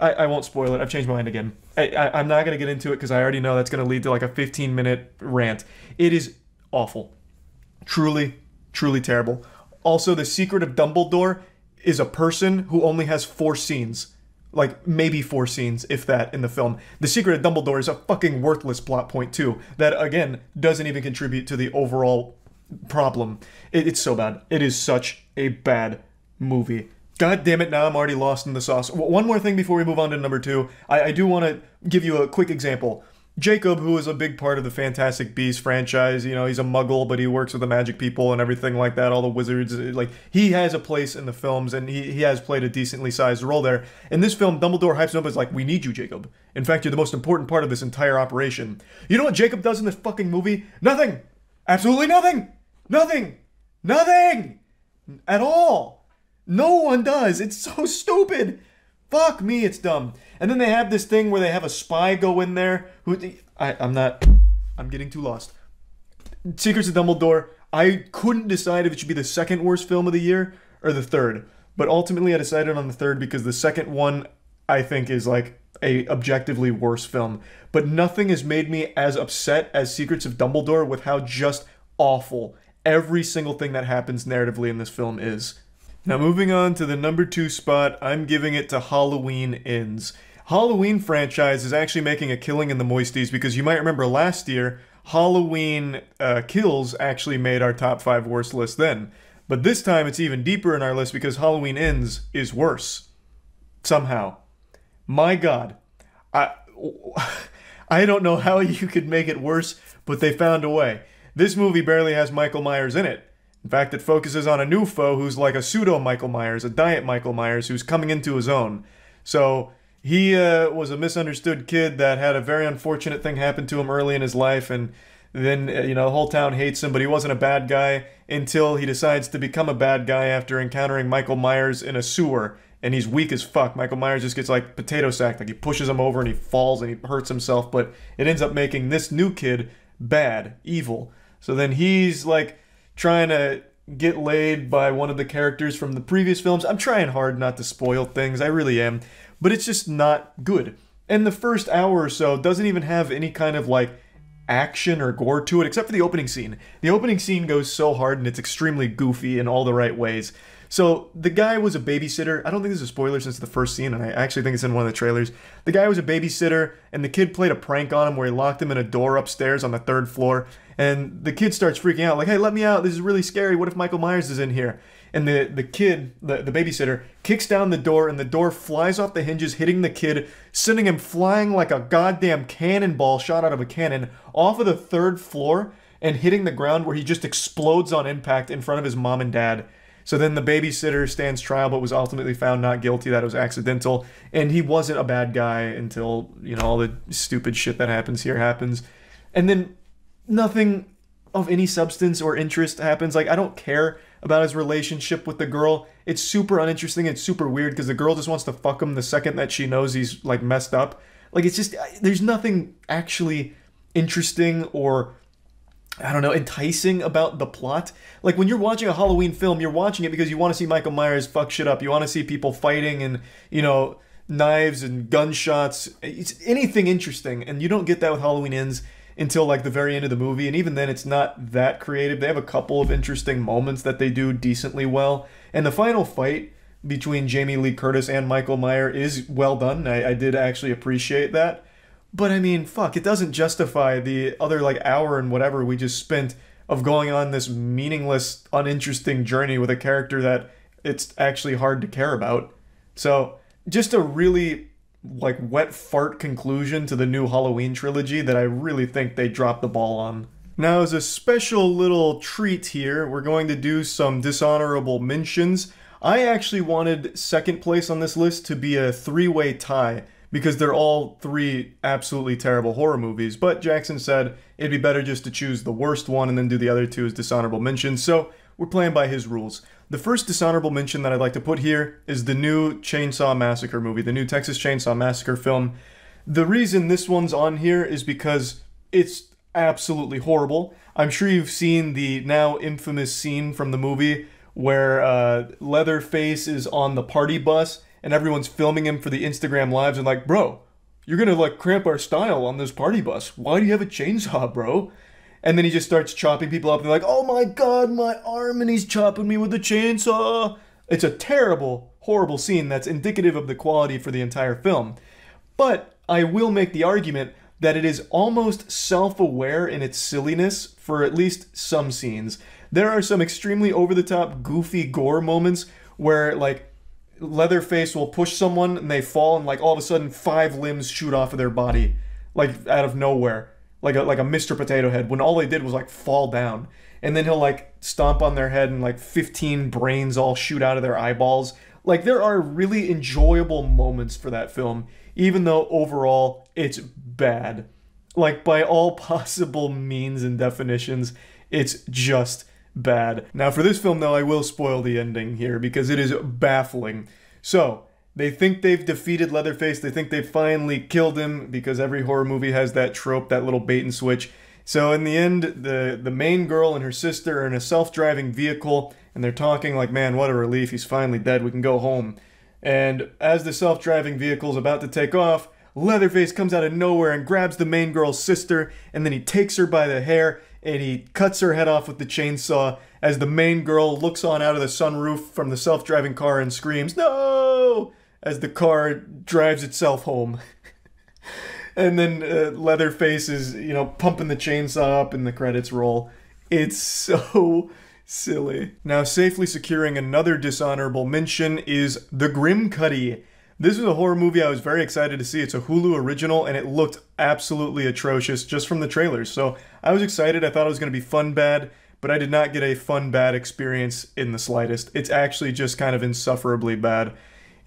I won't spoil it. I've changed my mind again. I'm not going to get into it because I already know that's going to lead to like a 15-minute rant. It is awful. Truly, truly terrible. Also, the Secret of Dumbledore is a person who only has 4 scenes. Like, maybe 4 scenes, if that, in the film. The Secret of Dumbledore is a fucking worthless plot point, too. That, again, doesn't even contribute to the overall problem. It's so bad. It is such a bad movie. God damn it, now I'm already lost in the sauce. One more thing before we move on to number 2. I do want to give you a quick example. Jacob, who is a big part of the Fantastic Beasts franchise, you know, he's a muggle, but he works with the magic people and everything like that, all the wizards, like, he has a place in the films, and he has played a decently sized role there. In this film, Dumbledore hypes him up as like, we need you, Jacob. In fact, you're the most important part of this entire operation. You know what Jacob does in this fucking movie? Nothing! Absolutely nothing! Nothing! Nothing! At all! No one does! It's so stupid! Fuck me, it's dumb. And then they have this thing where they have a spy go in there. I'm getting too lost. Secrets of Dumbledore, I couldn't decide if it should be the second worst film of the year or the third. But ultimately I decided on the third because the second one, I think, is like a objectively worse film. But nothing has made me as upset as Secrets of Dumbledore with how just awful every single thing that happens narratively in this film is. Now moving on to the number 2 spot, I'm giving it to Halloween Ends. Halloween franchise is actually making a killing in the Moisties because you might remember last year, Halloween Kills actually made our top 5 worst list then. But this time it's even deeper in our list because Halloween Ends is worse. Somehow. My God. I don't know how you could make it worse, but they found a way. This movie barely has Michael Myers in it. In fact, it focuses on a new foe who's like a pseudo-Michael Myers, a diet Michael Myers, who's coming into his own. So, he was a misunderstood kid that had a very unfortunate thing happen to him early in his life, and then, you know, the whole town hates him, but he wasn't a bad guy until he decides to become a bad guy after encountering Michael Myers in a sewer. and he's weak as fuck. Michael Myers just gets like potato sacked, like he pushes him over and he falls and he hurts himself, but it ends up making this new kid bad, evil. So then he's like trying to get laid by one of the characters from the previous films. I'm trying hard not to spoil things, I really am, but it's just not good. And the first hour or so doesn't even have any kind of like action or gore to it, except for the opening scene. The opening scene goes so hard and it's extremely goofy in all the right ways. So the guy was a babysitter. I don't think this is a spoiler since the first scene, and I actually think it's in one of the trailers. The guy was a babysitter, and the kid played a prank on him where he locked him in a door upstairs on the 3rd floor. And the kid starts freaking out, like, hey, let me out. This is really scary. What if Michael Myers is in here? And the kid, the babysitter, kicks down the door, and the door flies off the hinges, hitting the kid, sending him flying like a goddamn cannonball shot out of a cannon off of the 3rd floor and hitting the ground where he just explodes on impact in front of his mom and dad. So then the babysitter stands trial but was ultimately found not guilty, that it was accidental, and he wasn't a bad guy until, you know, all the stupid shit that happens here happens. And then nothing of any substance or interest happens. Like, I don't care about his relationship with the girl. It's super uninteresting. It's super weird because the girl just wants to fuck him the second that she knows he's, like, messed up. Like, it's just, there's nothing actually interesting or, I don't know, enticing about the plot. Like, when you're watching a Halloween film, you're watching it because you want to see Michael Myers fuck shit up. You want to see people fighting and, you know, knives and gunshots. It's anything interesting, and you don't get that with Halloween Ends until, like, the very end of the movie, and even then it's not that creative. They have a couple of interesting moments that they do decently well, and the final fight between Jamie Lee Curtis and Michael Myers is well done. I did actually appreciate that. But I mean, fuck, it doesn't justify the other, like, hour and whatever we just spent of going on this meaningless, uninteresting journey with a character that it's actually hard to care about. So, just a really, like, wet fart conclusion to the new Halloween trilogy that I really think they dropped the ball on. Now, as a special little treat here, we're going to do some dishonorable mentions. I actually wanted second place on this list to be a 3-way tie, because they're all 3 absolutely terrible horror movies, but Jackson said it'd be better just to choose the worst one and then do the other 2 as dishonorable mentions, so we're playing by his rules. The first dishonorable mention that I'd like to put here is the new Chainsaw Massacre movie, the new Texas Chainsaw Massacre film. The reason this one's on here is because it's absolutely horrible. I'm sure you've seen the now infamous scene from the movie where Leatherface is on the party bus and everyone's filming him for the Instagram lives and like, bro, you're gonna like cramp our style on this party bus. Why do you have a chainsaw, bro? And then he just starts chopping people up and they're like, oh my god, my arm, and he's chopping me with a chainsaw. It's a terrible, horrible scene that's indicative of the quality for the entire film. But I will make the argument that it is almost self-aware in its silliness for at least some scenes. There are some extremely over-the-top, goofy gore moments where, like, Leatherface will push someone and they fall and, like, all of a sudden 5 limbs shoot off of their body, like, out of nowhere. Like a Mr. Potato Head, when all they did was, like, fall down. And then he'll, like, stomp on their head and, like, 15 brains all shoot out of their eyeballs. Like, there are really enjoyable moments for that film, even though overall it's bad. Like, by all possible means and definitions, it's just bad. Now, for this film, though, I will spoil the ending here because it is baffling. So, they think they've defeated Leatherface. They think they've finally killed him because every horror movie has that trope, that little bait and switch. So in the end, the main girl and her sister are in a self-driving vehicle, and they're talking like, man, what a relief, he's finally dead, we can go home. And as the self-driving vehicle's about to take off, Leatherface comes out of nowhere and grabs the main girl's sister, and then he takes her by the hair, and he cuts her head off with the chainsaw as the main girl looks on out of the sunroof from the self-driving car and screams, no! As the car drives itself home. And then Leatherface is, you know, pumping the chainsaw up and the credits roll. It's so silly. Now, safely securing another dishonorable mention is The Grim Cuddy. This is a horror movie I was very excited to see. It's a Hulu original, and it looked absolutely atrocious just from the trailers. So I was excited. I thought it was going to be fun bad, but I did not get a fun bad experience in the slightest. It's actually just kind of insufferably bad.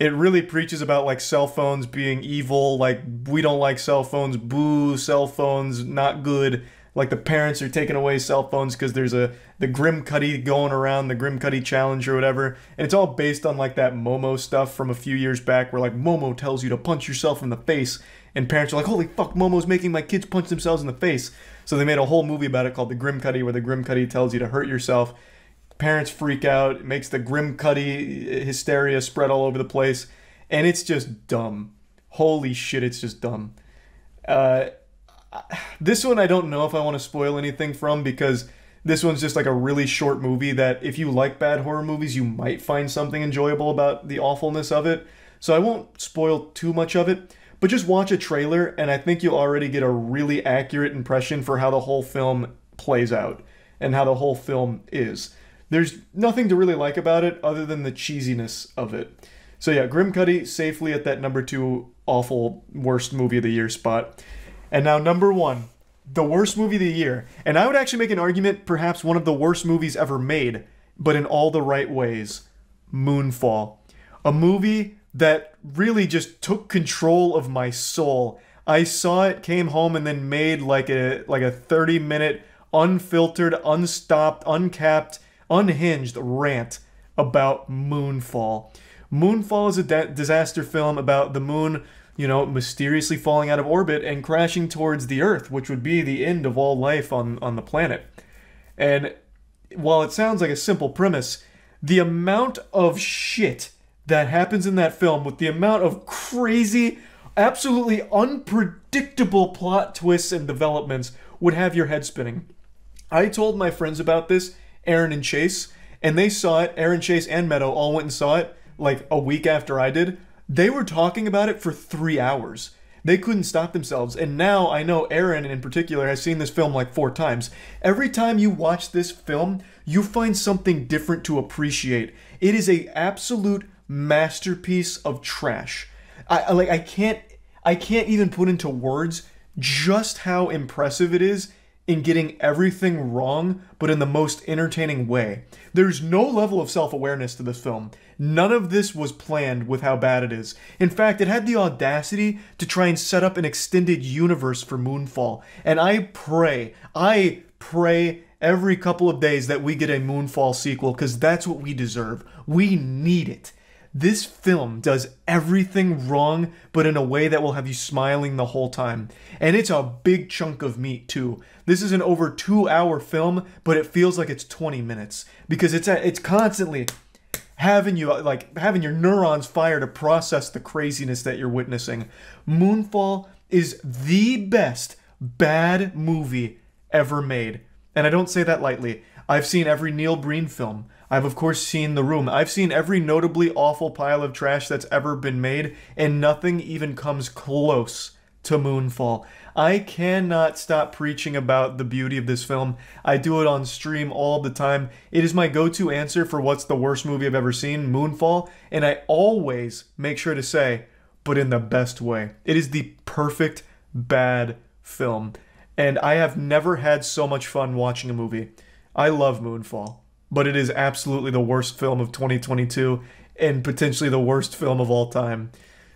It really preaches about, like, cell phones being evil, like, we don't like cell phones, boo, cell phones, not good. Like the parents are taking away cell phones because there's the Grim Cuddy going around, the Grim Cuddy challenge or whatever. And it's all based on like that Momo stuff from a few years back where like Momo tells you to punch yourself in the face. And parents are like, holy fuck, Momo's making my kids punch themselves in the face. So they made a whole movie about it called The Grim Cuddy, where the Grim Cuddy tells you to hurt yourself. Parents freak out. It makes the Grim Cuddy hysteria spread all over the place. And it's just dumb. Holy shit, it's just dumb. This one I don't know if I want to spoil anything from, because this one's just like a really short movie that if you like bad horror movies, you might find something enjoyable about the awfulness of it. So I won't spoil too much of it, but just watch a trailer and I think you'll already get a really accurate impression for how the whole film plays out and how the whole film is. There's nothing to really like about it other than the cheesiness of it. So yeah, Grim Cuddy safely at that number 2 awful worst movie of the year spot. And now number 1, the worst movie of the year. And I would actually make an argument, perhaps one of the worst movies ever made, but in all the right ways. Moonfall. A movie that really just took control of my soul. I saw it, came home, and then made like a 30-minute, unfiltered, unstopped, uncapped, unhinged rant about Moonfall. Moonfall is a disaster film about the moon, mysteriously falling out of orbit and crashing towards the Earth, which would be the end of all life on the planet. And while it sounds like a simple premise, the amount of shit that happens in that film, with the amount of crazy, absolutely unpredictable plot twists and developments, would have your head spinning. I told my friends about this, Aaron and Chase, and they saw it. Aaron, Chase, and Meadow all went and saw it like a week after I did. They were talking about it for 3 hours. They couldn't stop themselves. And now I know Aaron in particular has seen this film like 4 times. Every time you watch this film, you find something different to appreciate. It is an absolute masterpiece of trash. I can't even put into words just how impressive it is in getting everything wrong, but in the most entertaining way. There's no level of self-awareness to this film. None of this was planned with how bad it is. In fact, it had the audacity to try and set up an extended universe for Moonfall. And I pray every couple of days that we get a Moonfall sequel, because that's what we deserve. We need it. This film does everything wrong, but in a way that will have you smiling the whole time. And it's a big chunk of meat, too. This is an over 2-hour film, but it feels like it's 20 minutes. Because it's constantly having your neurons fire to process the craziness that you're witnessing. Moonfall is the best bad movie ever made. And I don't say that lightly. I've seen every Neil Breen film. I've of course seen The Room. I've seen every notably awful pile of trash that's ever been made, and nothing even comes close to Moonfall. I cannot stop preaching about the beauty of this film. I do it on stream all the time. It is my go-to answer for what's the worst movie I've ever seen, Moonfall, and I always make sure to say, but in the best way. It is the perfect bad film, and I have never had so much fun watching a movie. I love Moonfall, but it is absolutely the worst film of 2022 and potentially the worst film of all time.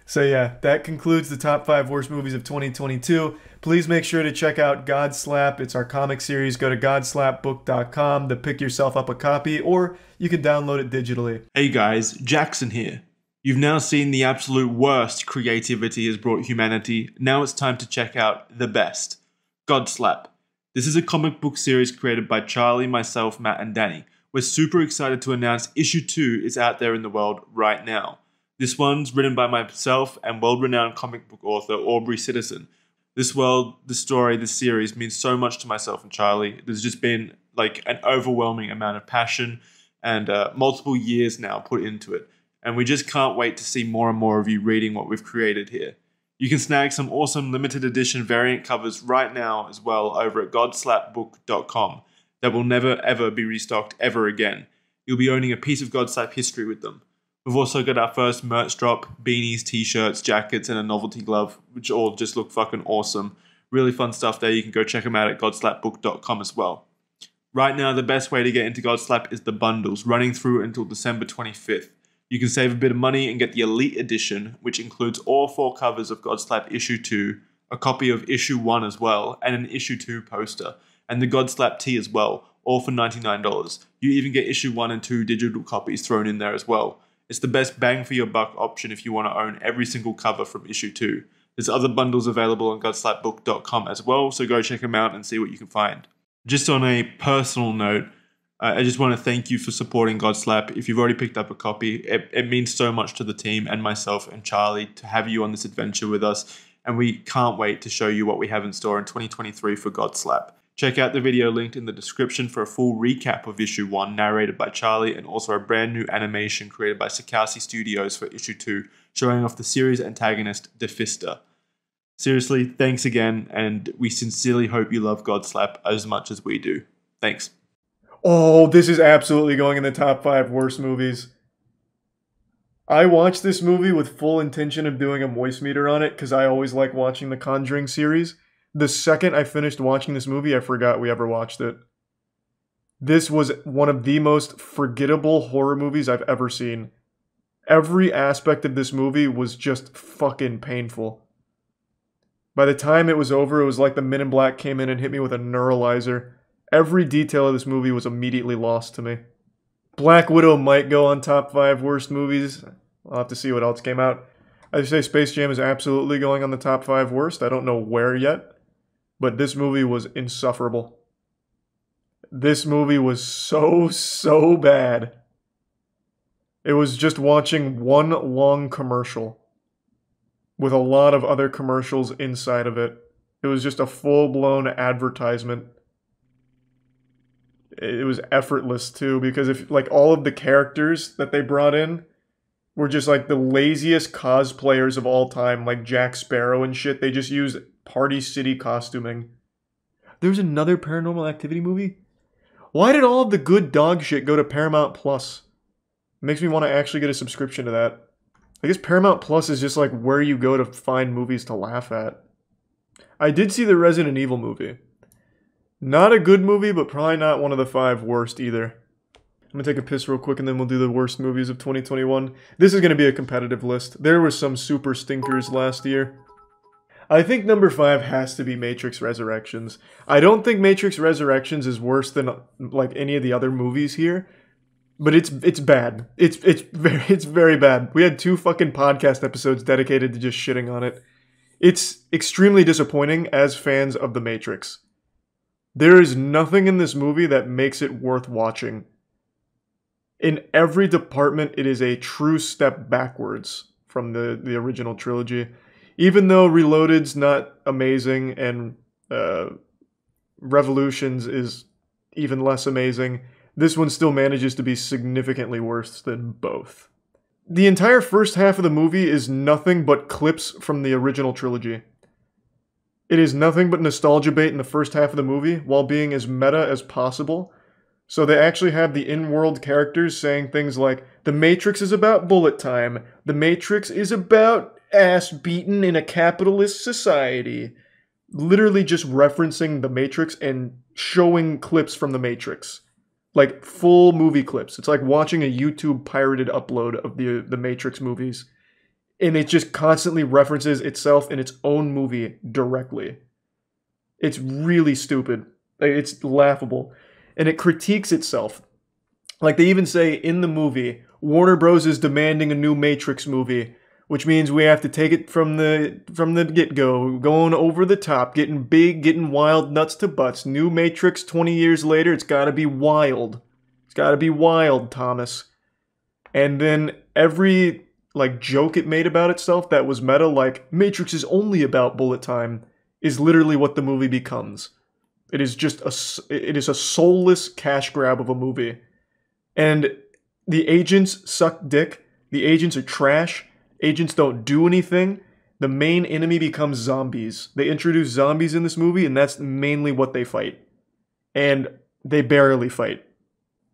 So yeah, that concludes the top 5 worst movies of 2022. Please make sure to check out Godslap. It's our comic series. Go to godslapbook.com to pick yourself up a copy, or you can download it digitally. Hey guys, Jackson here. You've now seen the absolute worst creativity has brought humanity. Now it's time to check out the best. Godslap. This is a comic book series created by Charlie, myself, Matt, and Danny. We're super excited to announce issue 2 is out there in the world right now. This one's written by myself and world-renowned comic book author Aubrey Citizen. This world, this story, this series means so much to myself and Charlie. There's just been like an overwhelming amount of passion and multiple years now put into it. And we just can't wait to see more and more of you reading what we've created here. You can snag some awesome limited edition variant covers right now as well over at godslapbook.com that will never ever be restocked ever again. You'll be owning a piece of Godslap history with them. We've also got our first merch drop, beanies, t-shirts, jackets, and a novelty glove, which all just look fucking awesome. Really fun stuff there. You can go check them out at godslapbook.com as well. Right now, the best way to get into Godslap is the bundles, running through until December 25th. You can save a bit of money and get the Elite Edition, which includes all 4 covers of Godslap Issue 2, a copy of Issue 1 as well, and an Issue 2 poster. and the Godslap tee as well, all for $99. You even get issue 1 and 2 digital copies thrown in there as well. It's the best bang for your buck option if you want to own every single cover from issue 2. There's other bundles available on godslapbook.com as well, so go check them out and see what you can find. Just on a personal note, I just want to thank you for supporting Godslap. If you've already picked up a copy, it means so much to the team and myself and Charlie to have you on this adventure with us, and we can't wait to show you what we have in store in 2023 for Godslap. Check out the video linked in the description for a full recap of issue 1 narrated by Charlie, and also a brand new animation created by Sakasi Studios for issue 2 showing off the series antagonist Defista. Seriously, thanks again, and we sincerely hope you love Godslap as much as we do. Thanks. Oh, this is absolutely going in the top 5 worst movies. I watched this movie with full intention of doing a moist meter on it because I always like watching the Conjuring series. The second I finished watching this movie, I forgot we ever watched it. This was one of the most forgettable horror movies I've ever seen. Every aspect of this movie was just fucking painful. By the time it was over, it was like the Men in Black came in and hit me with a neuralizer. Every detail of this movie was immediately lost to me. Black Widow might go on top 5 worst movies. I'll have to see what else came out. I'd say Space Jam is absolutely going on the top 5 worst. I don't know where yet. But this movie was insufferable. This movie was so bad. It was just watching one long commercial with a lot of other commercials inside of it. It was just a full-blown advertisement. It was effortless too, because if like all of the characters that they brought in were just like the laziest cosplayers of all time, like Jack Sparrow and shit. They just used Party City costuming. There's another Paranormal Activity movie? Why did all of the good dog shit go to Paramount Plus? It makes me want to actually get a subscription to that. I guess Paramount Plus is just like where you go to find movies to laugh at. I did see the Resident Evil movie. Not a good movie, but probably not one of the 5 worst either. I'm going to take a piss real quick and then we'll do the worst movies of 2021. This is going to be a competitive list. There were some super stinkers last year. I think number 5 has to be Matrix Resurrections. I don't think Matrix Resurrections is worse than like any of the other movies here, but it's bad. It's very bad. We had 2 fucking podcast episodes dedicated to just shitting on it. It's extremely disappointing as fans of The Matrix. There is nothing in this movie that makes it worth watching. In every department, it is a true step backwards from the original trilogy. Even though Reloaded's not amazing and Revolutions is even less amazing, this one still manages to be significantly worse than both. The entire first half of the movie is nothing but clips from the original trilogy. It is nothing but nostalgia bait in the first half of the movie, while being as meta as possible. So they actually have the in-world characters saying things like, "The Matrix is about bullet time. The Matrix is about ass beaten in a capitalist society." Literally just referencing The Matrix and showing clips from The Matrix. Like full movie clips. It's like watching a YouTube pirated upload of the Matrix movies. And it just constantly references itself in its own movie directly. It's really stupid. It's laughable. And it critiques itself. Like they even say in the movie, Warner Bros. Is demanding a new Matrix movie, which means we have to take it from the get-go, going over the top, getting big, getting wild, nuts to butts. New Matrix 20 years later, it's gotta be wild. It's gotta be wild, Thomas. And then every like joke it made about itself that was meta, like Matrix is only about bullet time, is literally what the movie becomes. It is just a soulless cash grab of a movie. And the agents suck dick. The agents are trash. Agents don't do anything. The main enemy becomes zombies. They introduce zombies in this movie, and that's mainly what they fight. And they barely fight.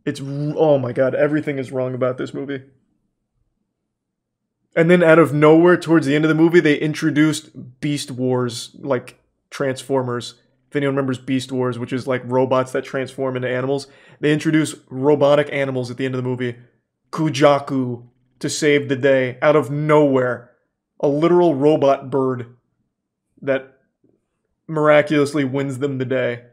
It's, oh my god, everything is wrong about this movie. And then out of nowhere, towards the end of the movie, they introduced Beast Wars, like Transformers. If anyone remembers Beast Wars, which is like robots that transform into animals. They introduce robotic animals at the end of the movie. Kujaku to save the day out of nowhere. A literal robot bird that miraculously wins them the day.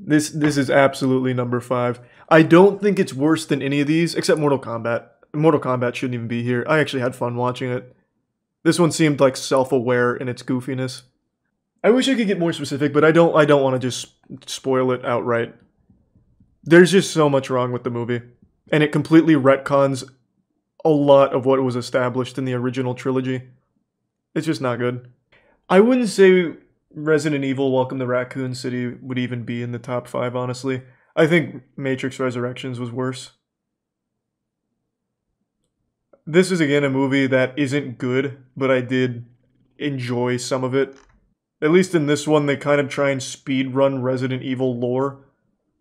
This is absolutely number 5. I don't think it's worse than any of these, except Mortal Kombat. Mortal Kombat shouldn't even be here. I actually had fun watching it. This one seemed like self-aware in its goofiness. I wish I could get more specific, but I don't want to just spoil it outright. There's just so much wrong with the movie, and it completely retcons a lot of what was established in the original trilogy. It's just not good. I wouldn't say Resident Evil Welcome to Raccoon City would even be in the top 5, honestly. I think Matrix Resurrections was worse. This is again a movie that isn't good, but I did enjoy some of it. At least in this one, they kind of try and speedrun Resident Evil lore.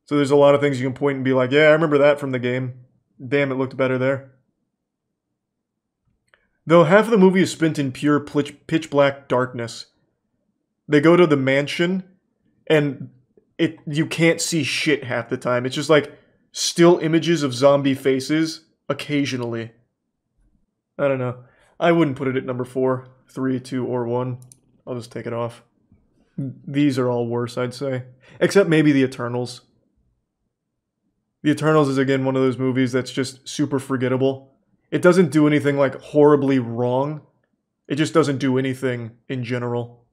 So there's a lot of things you can point and be like, yeah, I remember that from the game. Damn, it looked better there. Though half of the movie is spent in pure pitch black darkness. They go to the mansion, and you can't see shit half the time. It's just like still images of zombie faces occasionally. I don't know. I wouldn't put it at number 4, 3, 2, or 1. I'll just take it off. These are all worse, I'd say. Except maybe The Eternals. The Eternals is again one of those movies that's just super forgettable. It doesn't do anything like horribly wrong. It just doesn't do anything in general.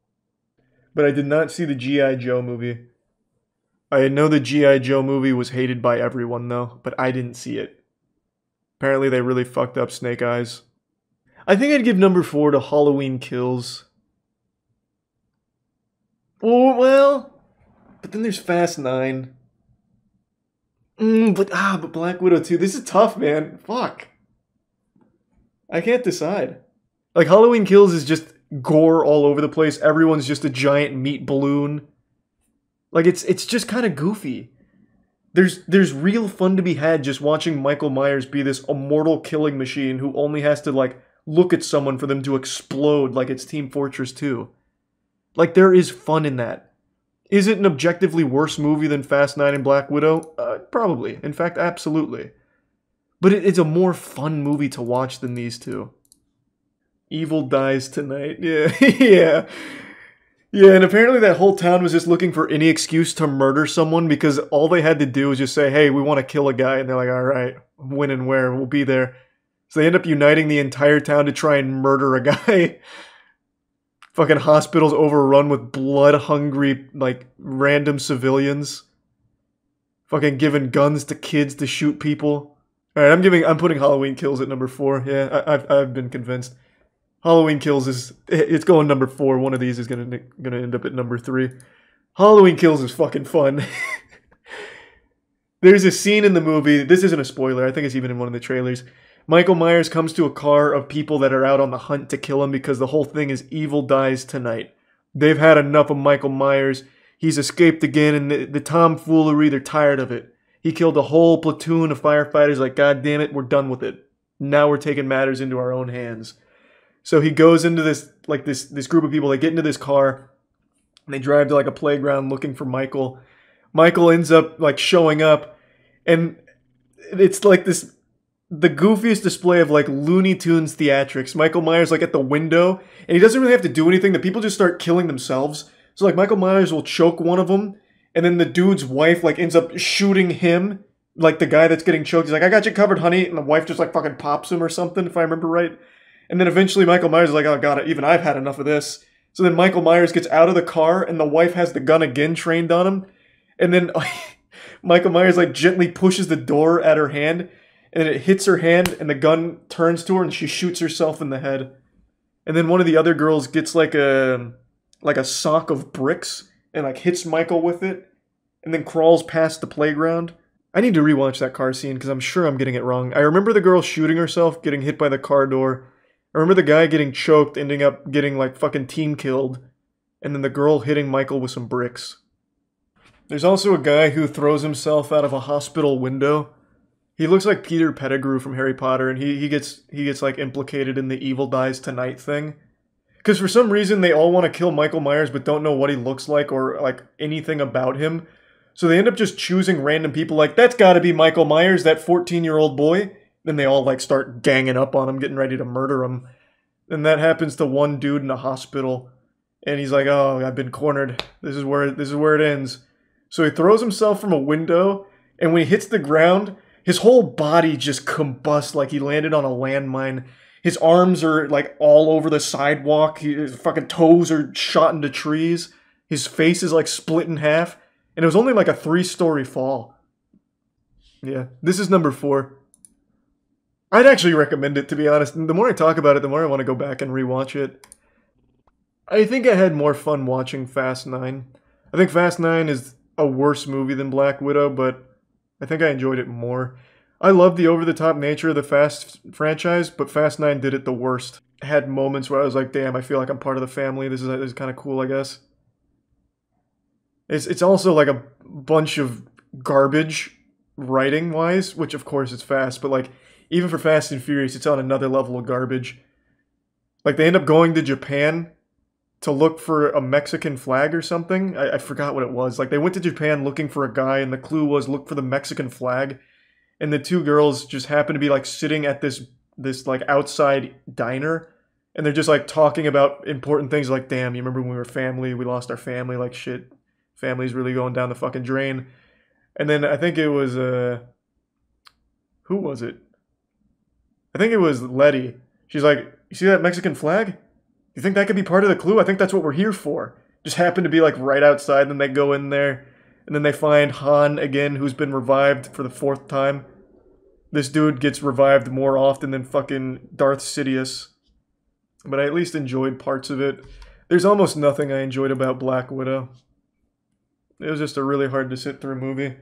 But I did not see the G.I. Joe movie. I know the G.I. Joe movie was hated by everyone though, but I didn't see it. Apparently they really fucked up Snake Eyes. I think I'd give number 4 to Halloween Kills. Oh, well, but then there's Fast 9. But Black Widow 2. This is tough, man. Fuck. I can't decide. Like, Halloween Kills is just gore all over the place. Everyone's just a giant meat balloon. Like, it's just kind of goofy. There's real fun to be had just watching Michael Myers be this immortal killing machine who only has to, like, look at someone for them to explode like it's Team Fortress 2. Like, there is fun in that. Is it an objectively worse movie than Fast 9 and Black Widow? Probably. In fact, absolutely. But it's a more fun movie to watch than these two. Evil Dies Tonight. Yeah, yeah. Yeah, and apparently that whole town was just looking for any excuse to murder someone because all they had to do was just say, hey, we want to kill a guy. And they're like, all right, when and where? We'll be there. So they end up uniting the entire town to try and murder a guy. Fucking hospitals overrun with blood-hungry, like, random civilians. Fucking giving guns to kids to shoot people. Alright, I'm putting Halloween Kills at number 4. Yeah, I've been convinced. Halloween Kills it's going number 4. One of these is gonna end up at number 3. Halloween Kills is fucking fun. There's a scene in the movie, this isn't a spoiler, I think it's even in one of the trailers. Michael Myers comes to a car of people that are out on the hunt to kill him because the whole thing is Evil Dies Tonight. They've had enough of Michael Myers. He's escaped again, and the tomfoolery, they're tired of it. He killed a whole platoon of firefighters like, God damn it, we're done with it. Now we're taking matters into our own hands. So he goes into this group of people, they get into this car, and they drive to like a playground looking for Michael. Michael ends up like showing up, and it's like the goofiest display of like Looney Tunes theatrics. Michael Myers like at the window, and he doesn't really have to do anything. The people just start killing themselves. So like Michael Myers will choke one of them, and then the dude's wife like ends up shooting him, like the guy that's getting choked. He's like, I got you covered, honey. And the wife just like fucking pops him or something, if I remember right. And then eventually Michael Myers is like, oh god, even I've had enough of this. So then Michael Myers gets out of the car, and the wife has the gun again trained on him. And then Michael Myers like gently pushes the door at her hand, and then it hits her hand, and the gun turns to her, and she shoots herself in the head. And then one of the other girls gets like a sock of bricks, and like hits Michael with it, and then crawls past the playground. I need to rewatch that car scene, because I'm sure I'm getting it wrong. I remember the girl shooting herself, getting hit by the car door. I remember the guy getting choked, ending up getting like fucking team killed. And then the girl hitting Michael with some bricks. There's also a guy who throws himself out of a hospital window. He looks like Peter Pettigrew from Harry Potter, and he gets like implicated in the Evil Dies Tonight thing. Because for some reason they all want to kill Michael Myers but don't know what he looks like or like anything about him. So they end up just choosing random people like, that's gotta be Michael Myers, that 14-year-old boy. Then they all like start ganging up on him, getting ready to murder him. And that happens to one dude in a hospital. And he's like, oh, I've been cornered. This is where it ends. So he throws himself from a window, and when he hits the ground, his whole body just combusts like he landed on a landmine. His arms are like all over the sidewalk. His fucking toes are shot into trees. His face is like split in half. And it was only like a 3-story fall. Yeah, this is number 4. I'd actually recommend it, to be honest. The more I talk about it, the more I want to go back and rewatch it. I think I had more fun watching Fast 9. I think Fast 9 is a worse movie than Black Widow, but I think I enjoyed it more. I love the over-the-top nature of the Fast franchise, but Fast 9 did it the worst. I had moments where I was like, damn, I feel like I'm part of the family. This is kind of cool, I guess. It's also like a bunch of garbage writing-wise, which of course it's Fast, but like, even for Fast and Furious, it's on another level of garbage. Like, they end up going to Japan to look for a Mexican flag or something. I forgot what it was. Like, they went to Japan looking for a guy, and the clue was look for the Mexican flag. And the 2 girls just happen to be, like, sitting at this like, outside diner. And they're just, like, talking about important things like, damn, you remember when we were family? We lost our family. Like, shit, family's really going down the fucking drain. And then I think it was, who was it? I think it was Letty. She's like, you see that Mexican flag? You think that could be part of the clue? I think that's what we're here for. Just happened to be like right outside, then they go in there, and then they find Han again, who's been revived for the 4th time. This dude gets revived more often than fucking Darth Sidious. But I at least enjoyed parts of it. There's almost nothing I enjoyed about Black Widow. It was just a really hard to sit through movie.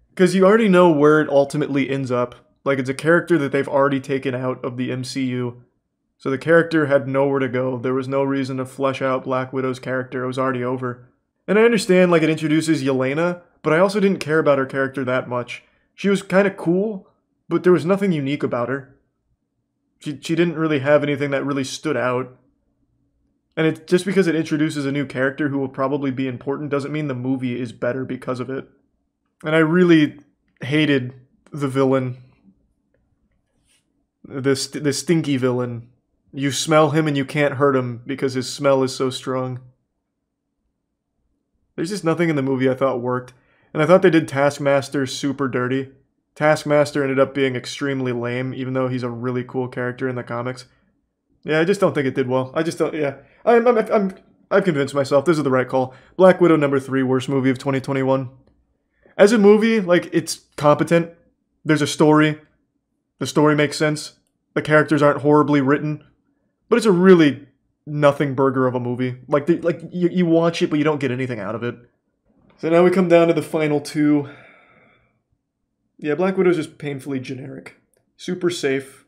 Because you already know where it ultimately ends up. Like, it's a character that they've already taken out of the MCU. So the character had nowhere to go. There was no reason to flesh out Black Widow's character. It was already over. And I understand, like, it introduces Yelena, but I also didn't care about her character that much. She was kind of cool, but there was nothing unique about her. She didn't really have anything that really stood out. And it's just because it introduces a new character who will probably be important doesn't mean the movie is better because of it. And I really hated the villain. The stinky villain. You smell him and you can't hurt him because his smell is so strong. There's just nothing in the movie I thought worked. And I thought they did Taskmaster super dirty. Taskmaster ended up being extremely lame, even though he's a really cool character in the comics. Yeah, I just don't think it did well. I just don't, yeah. I've convinced myself this is the right call. Black Widow number 3, worst movie of 2021. As a movie, like, it's competent. There's a story. The story makes sense. The characters aren't horribly written. But it's a really nothing burger of a movie. Like you watch it, but you don't get anything out of it. So now we come down to the final 2. Yeah, Black Widow is just painfully generic. Super safe.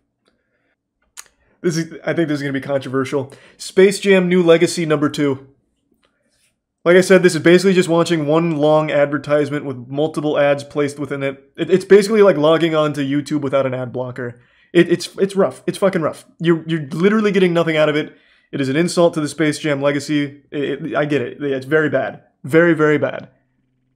I think this is going to be controversial. Space Jam New Legacy number 2. Like I said, this is basically just watching one long advertisement with multiple ads placed within it. It's basically like logging on to YouTube without an ad blocker. It's rough. It's fucking rough. You're literally getting nothing out of it. It is an insult to the Space Jam legacy. I get it. It's very bad. Very, very bad.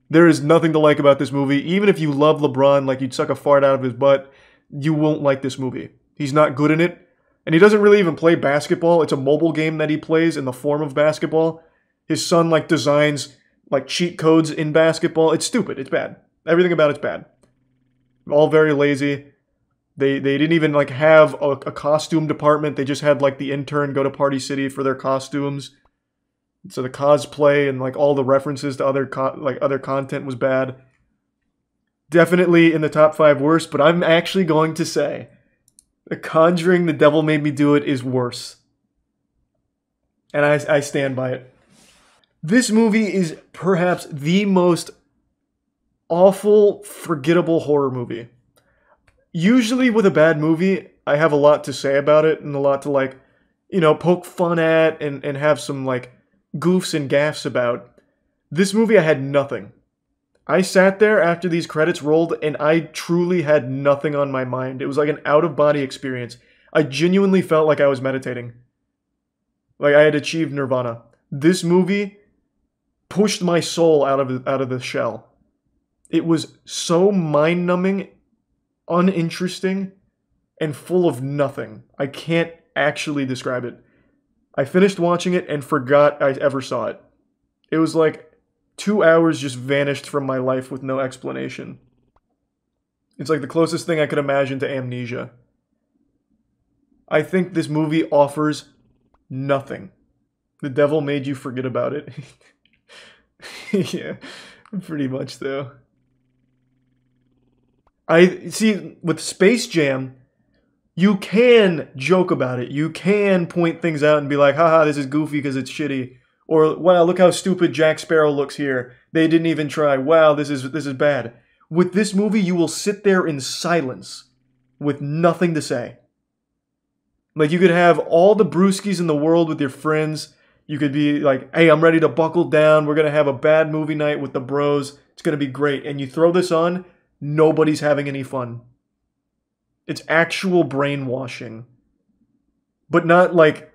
There is nothing to like about this movie. Even if you love LeBron like you'd suck a fart out of his butt, you won't like this movie. He's not good in it. And he doesn't really even play basketball. It's a mobile game that he plays in the form of basketball. His son, like, designs, like, cheat codes in basketball. It's stupid. It's bad. Everything about it's bad. All very lazy. They didn't even, like, have a costume department. They just had, like, the intern go to Party City for their costumes. So the cosplay and, like, all the references to other content was bad. Definitely in the top 5 worst, but I'm actually going to say The Conjuring, The Devil Made Me Do It is worse. And I stand by it. This movie is perhaps the most awful, forgettable horror movie. Usually with a bad movie, I have a lot to say about it and a lot to, like, you know, poke fun at and have some, like, goofs and gaffes about. This movie, I had nothing. I sat there after these credits rolled and I truly had nothing on my mind. It was like an out-of-body experience. I genuinely felt like I was meditating. Like I had achieved nirvana. This movie pushed my soul out of the shell. It was so mind-numbing, uninteresting, and full of nothing. I can't actually describe it. I finished watching it and forgot I ever saw it. It was like 2 hours just vanished from my life with no explanation. It's like the closest thing I could imagine to amnesia. I think this movie offers nothing. The devil made you forget about it. Yeah, pretty much though. I see with Space Jam, you can joke about it. You can point things out and be like, haha, this is goofy because it's shitty. Or, wow, look how stupid Jack Sparrow looks here. They didn't even try. Wow, this is bad. With this movie, you will sit there in silence with nothing to say. Like, you could have all the brewskis in the world with your friends. You could be like, hey, I'm ready to buckle down. We're going to have a bad movie night with the bros. It's going to be great. And you throw this on, nobody's having any fun. It's actual brainwashing. But not like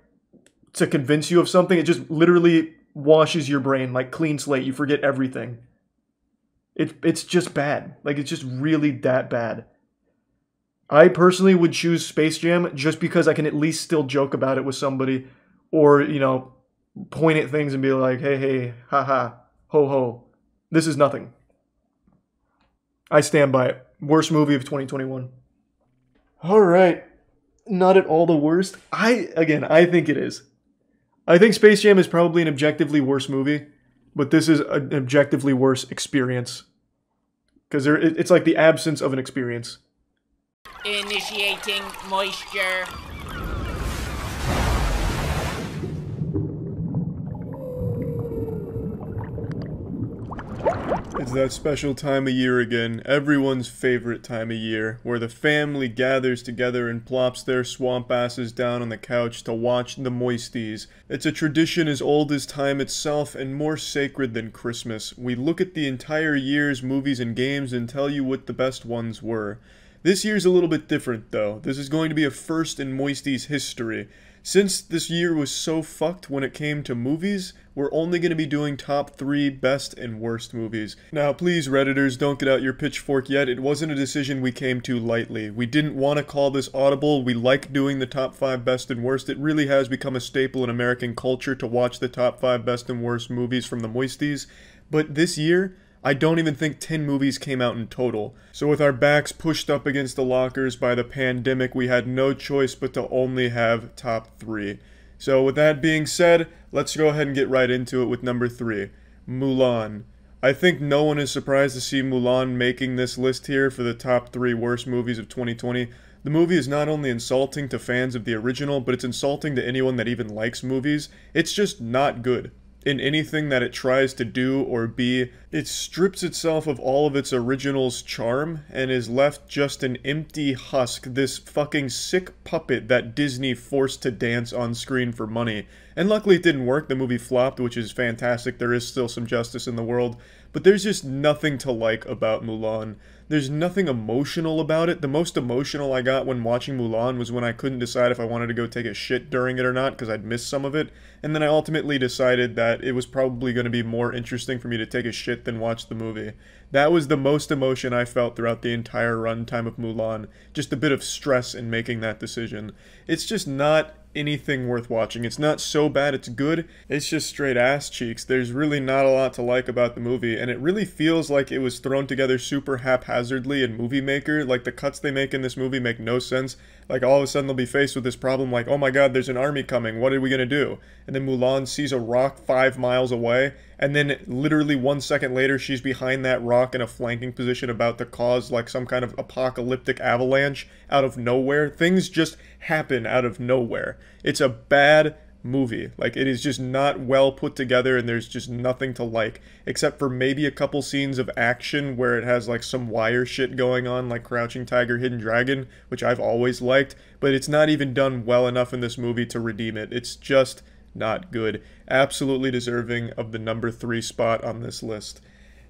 to convince you of something. It just literally washes your brain like clean slate. You forget everything. It's just bad. Like, it's just really that bad. I personally would choose Space Jam just because I can at least still joke about it with somebody, or, you know, point at things and be like, hey, haha, ho ho. This is nothing. I stand by it. Worst movie of 2021. All right. Not at all the worst. I think it is. I think Space Jam is probably an objectively worse movie, but this is an objectively worse experience. Because it's like the absence of an experience. Initiating moisture. It's that special time of year again, everyone's favorite time of year, where the family gathers together and plops their swamp asses down on the couch to watch the Moisties. It's a tradition as old as time itself and more sacred than Christmas. We look at the entire year's movies and games and tell you what the best ones were. This year's a little bit different though. This is going to be a first in Moisties history. Since this year was so fucked when it came to movies, we're only going to be doing top 3 best and worst movies. Now please Redditors, don't get out your pitchfork yet. It wasn't a decision we came to lightly. We didn't want to call this audible. We like doing the top 5 best and worst. It really has become a staple in American culture to watch the top 5 best and worst movies from the Moisties. But this year, I don't even think 10 movies came out in total. So with our backs pushed up against the lockers by the pandemic, we had no choice but to only have top 3. So with that being said, let's go ahead and get right into it with number 3, Mulan. I think no one is surprised to see Mulan making this list here for the top 3 worst movies of 2020. The movie is not only insulting to fans of the original, but it's insulting to anyone that even likes movies. It's just not good. In anything that it tries to do or be, it strips itself of all of its original's charm and is left just an empty husk, this fucking sick puppet that Disney forced to dance on screen for money. And luckily it didn't work, the movie flopped, which is fantastic, there is still some justice in the world, but there's just nothing to like about Mulan. There's nothing emotional about it. The most emotional I got when watching Mulan was when I couldn't decide if I wanted to go take a shit during it or not because I'd missed some of it, and then I ultimately decided that it was probably going to be more interesting for me to take a shit than watch the movie. That was the most emotion I felt throughout the entire runtime of Mulan. Just a bit of stress in making that decision. It's just not anything worth watching. It's not so bad it's good, it's just straight ass cheeks. There's really not a lot to like about the movie, and it really feels like it was thrown together super haphazardly in Movie Maker. Like, the cuts they make in this movie make no sense. Like, all of a sudden they'll be faced with this problem like, oh my god, there's an army coming, what are we gonna do? And then Mulan sees a rock 5 miles away, and then literally 1 second later she's behind that rock in a flanking position about to cause like some kind of apocalyptic avalanche out of nowhere. Things just happen out of nowhere. It's a bad movie. Like, it is just not well put together, and there's just nothing to like, except for maybe a couple scenes of action where it has like some wire shit going on, like Crouching Tiger, Hidden Dragon, which I've always liked, but it's not even done well enough in this movie to redeem it. It's just not good. Absolutely deserving of the number 3 spot on this list.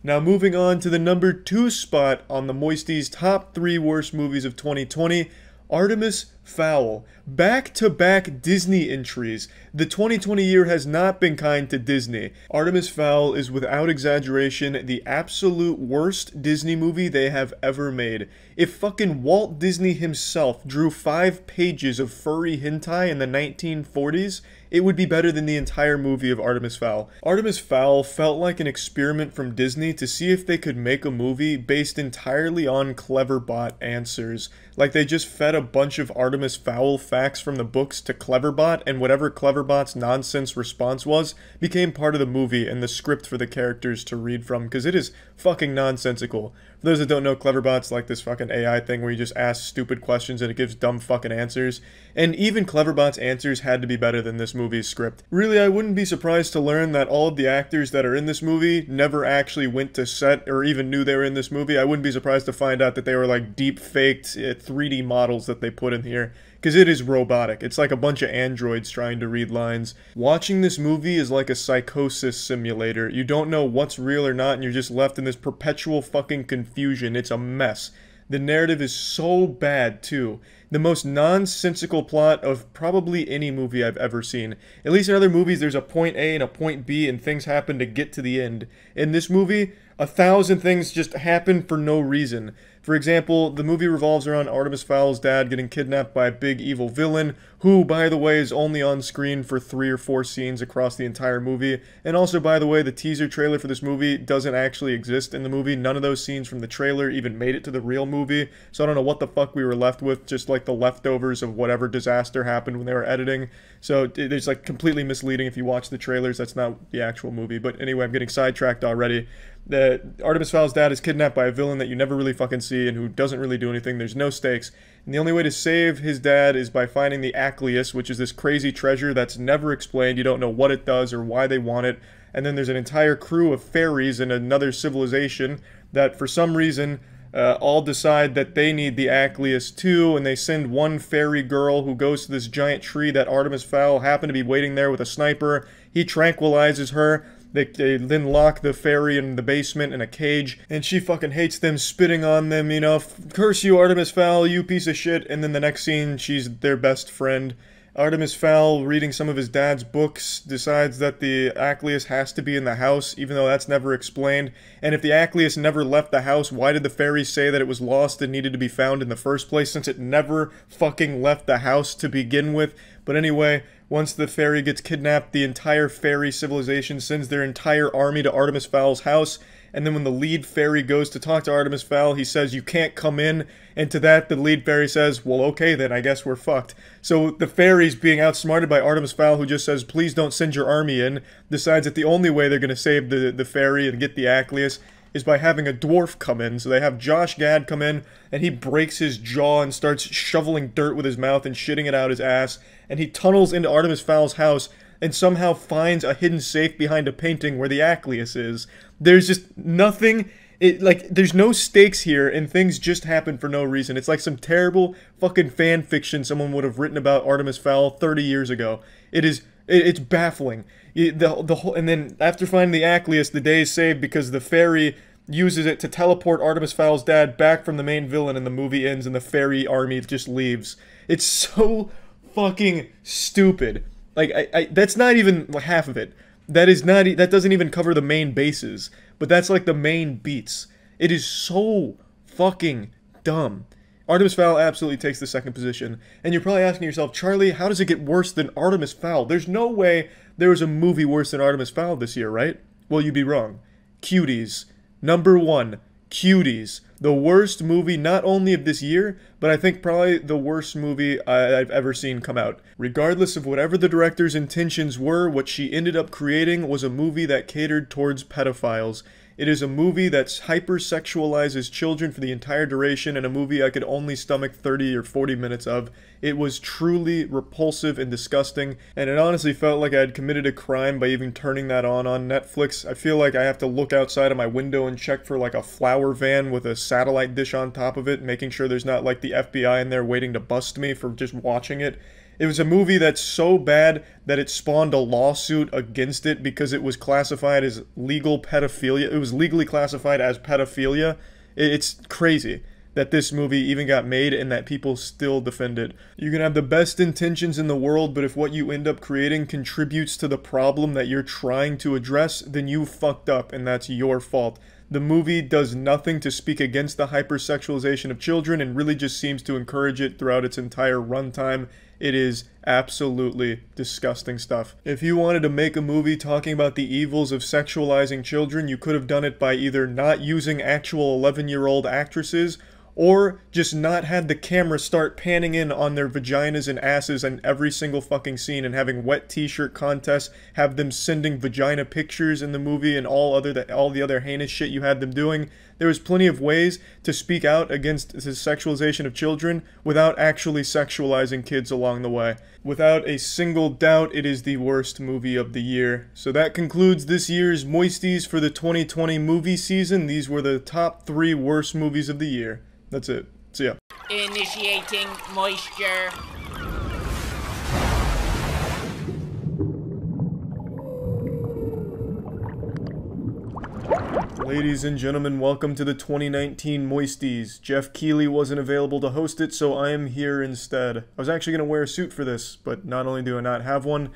Now moving on to the number 2 spot on the Moisties top 3 worst movies of 2020, Artemis Fowl. Back-to-back Disney entries. The 2020 year has not been kind to Disney. Artemis Fowl is without exaggeration the absolute worst Disney movie they have ever made. If fucking Walt Disney himself drew 5 pages of furry hentai in the 1940s, it would be better than the entire movie of Artemis Fowl. Artemis Fowl felt like an experiment from Disney to see if they could make a movie based entirely on Cleverbot answers. Like, they just fed a bunch of Artemis Fowl facts from the books to Cleverbot, and whatever Cleverbot's nonsense response was became part of the movie and the script for the characters to read from, because it is fucking nonsensical. For those that don't know, Cleverbot's like this fucking AI thing where you just ask stupid questions and it gives dumb fucking answers. And even Cleverbot's answers had to be better than this movie's script. Really, I wouldn't be surprised to learn that all of the actors that are in this movie never actually went to set or even knew they were in this movie. I wouldn't be surprised to find out that they were like deep faked 3D models that they put in here. Because it is robotic. It's like a bunch of androids trying to read lines. Watching this movie is like a psychosis simulator. You don't know what's real or not, and you're just left in this perpetual fucking confusion. It's a mess. The narrative is so bad, too. The most nonsensical plot of probably any movie I've ever seen. At least in other movies, there's a point A and a point B, and things happen to get to the end. In this movie, 1,000 things just happen for no reason. For example, the movie revolves around Artemis Fowl's dad getting kidnapped by a big evil villain, who, by the way, is only on screen for 3 or 4 scenes across the entire movie. And also, by the way, the teaser trailer for this movie doesn't actually exist in the movie. None of those scenes from the trailer even made it to the real movie. So I don't know what the fuck we were left with, just like the leftovers of whatever disaster happened when they were editing. So it's like completely misleading if you watch the trailers. That's not the actual movie. But anyway, I'm getting sidetracked already. Artemis Fowl's dad is kidnapped by a villain that you never really fucking see and who doesn't really do anything. There's no stakes. And the only way to save his dad is by finding the Acleus, which is this crazy treasure that's never explained. You don't know what it does or why they want it. And then there's an entire crew of fairies in another civilization that for some reason all decide that they need the Acleus too, and they send one fairy girl who goes to this giant tree that Artemis Fowl happened to be waiting there with a sniper. He tranquilizes her. They then lock the fairy in the basement in a cage, and she fucking hates them, spitting on them, you know, curse you, Artemis Fowl, you piece of shit, and then the next scene, she's their best friend. Artemis Fowl, reading some of his dad's books, decides that the Acleus has to be in the house, even though that's never explained. And if the Acleus never left the house, why did the fairies say that it was lost and needed to be found in the first place, since it never fucking left the house to begin with? But anyway, once the fairy gets kidnapped, the entire fairy civilization sends their entire army to Artemis Fowl's house. And then when the lead fairy goes to talk to Artemis Fowl, he says, "You can't come in." And to that, the lead fairy says, "Well, okay, then I guess we're fucked." So the fairies, being outsmarted by Artemis Fowl, who just says, "Please don't send your army in," decides that the only way they're going to save the fairy and get the Acleus is by having a dwarf come in. So they have Josh Gad come in, and he breaks his jaw and starts shoveling dirt with his mouth and shitting it out his ass. And he tunnels into Artemis Fowl's house and somehow finds a hidden safe behind a painting where the Acleus is. There's just nothing, there's no stakes here, and things just happen for no reason. It's like some terrible fucking fan fiction someone would have written about Artemis Fowl 30 years ago. It's baffling. And then after finding the Acleus, the day is saved because the fairy uses it to teleport Artemis Fowl's dad back from the main villain, and the movie ends and the fairy army just leaves. It's so fucking stupid. Like, that's not even half of it. That doesn't even cover the main bases. But that's like the main beats. It is so fucking dumb. Artemis Fowl absolutely takes the second position. And you're probably asking yourself, Charlie, how does it get worse than Artemis Fowl? There's no way there was a movie worse than Artemis Fowl this year, right? Well, you'd be wrong. Cuties. Number 1. Cuties. The worst movie not only of this year, but I think probably the worst movie I've ever seen come out. Regardless of whatever the director's intentions were, what she ended up creating was a movie that catered towards pedophiles. It is a movie that hypersexualizes children for the entire duration, and a movie I could only stomach 30 or 40 minutes of. It was truly repulsive and disgusting, and it honestly felt like I had committed a crime by even turning that on Netflix. I feel like I have to look outside of my window and check for like a flower van with a satellite dish on top of it, making sure there's not like the FBI in there waiting to bust me for just watching it. It was a movie that's so bad that it spawned a lawsuit against it because it was classified as legal pedophilia. It was legally classified as pedophilia. It's crazy that this movie even got made and that people still defend it. You can have the best intentions in the world, but if what you end up creating contributes to the problem that you're trying to address, then you fucked up and that's your fault. The movie does nothing to speak against the hypersexualization of children and really just seems to encourage it throughout its entire runtime. It is absolutely disgusting stuff. If you wanted to make a movie talking about the evils of sexualizing children, you could have done it by either not using actual 11-year-old actresses or just not had the camera start panning in on their vaginas and asses in every single fucking scene and having wet t-shirt contests, have them sending vagina pictures in the movie and all the other heinous shit you had them doing. There was plenty of ways to speak out against the sexualization of children without actually sexualizing kids along the way. Without a single doubt, it is the worst movie of the year. So that concludes this year's Moisties for the 2020 movie season. These were the top 3 worst movies of the year. That's it. See ya. Initiating moisture. Ladies and gentlemen, welcome to the 2019 Moisties. Jeff Keighley wasn't available to host it, so I am here instead. I was actually going to wear a suit for this, but not only do I not have one,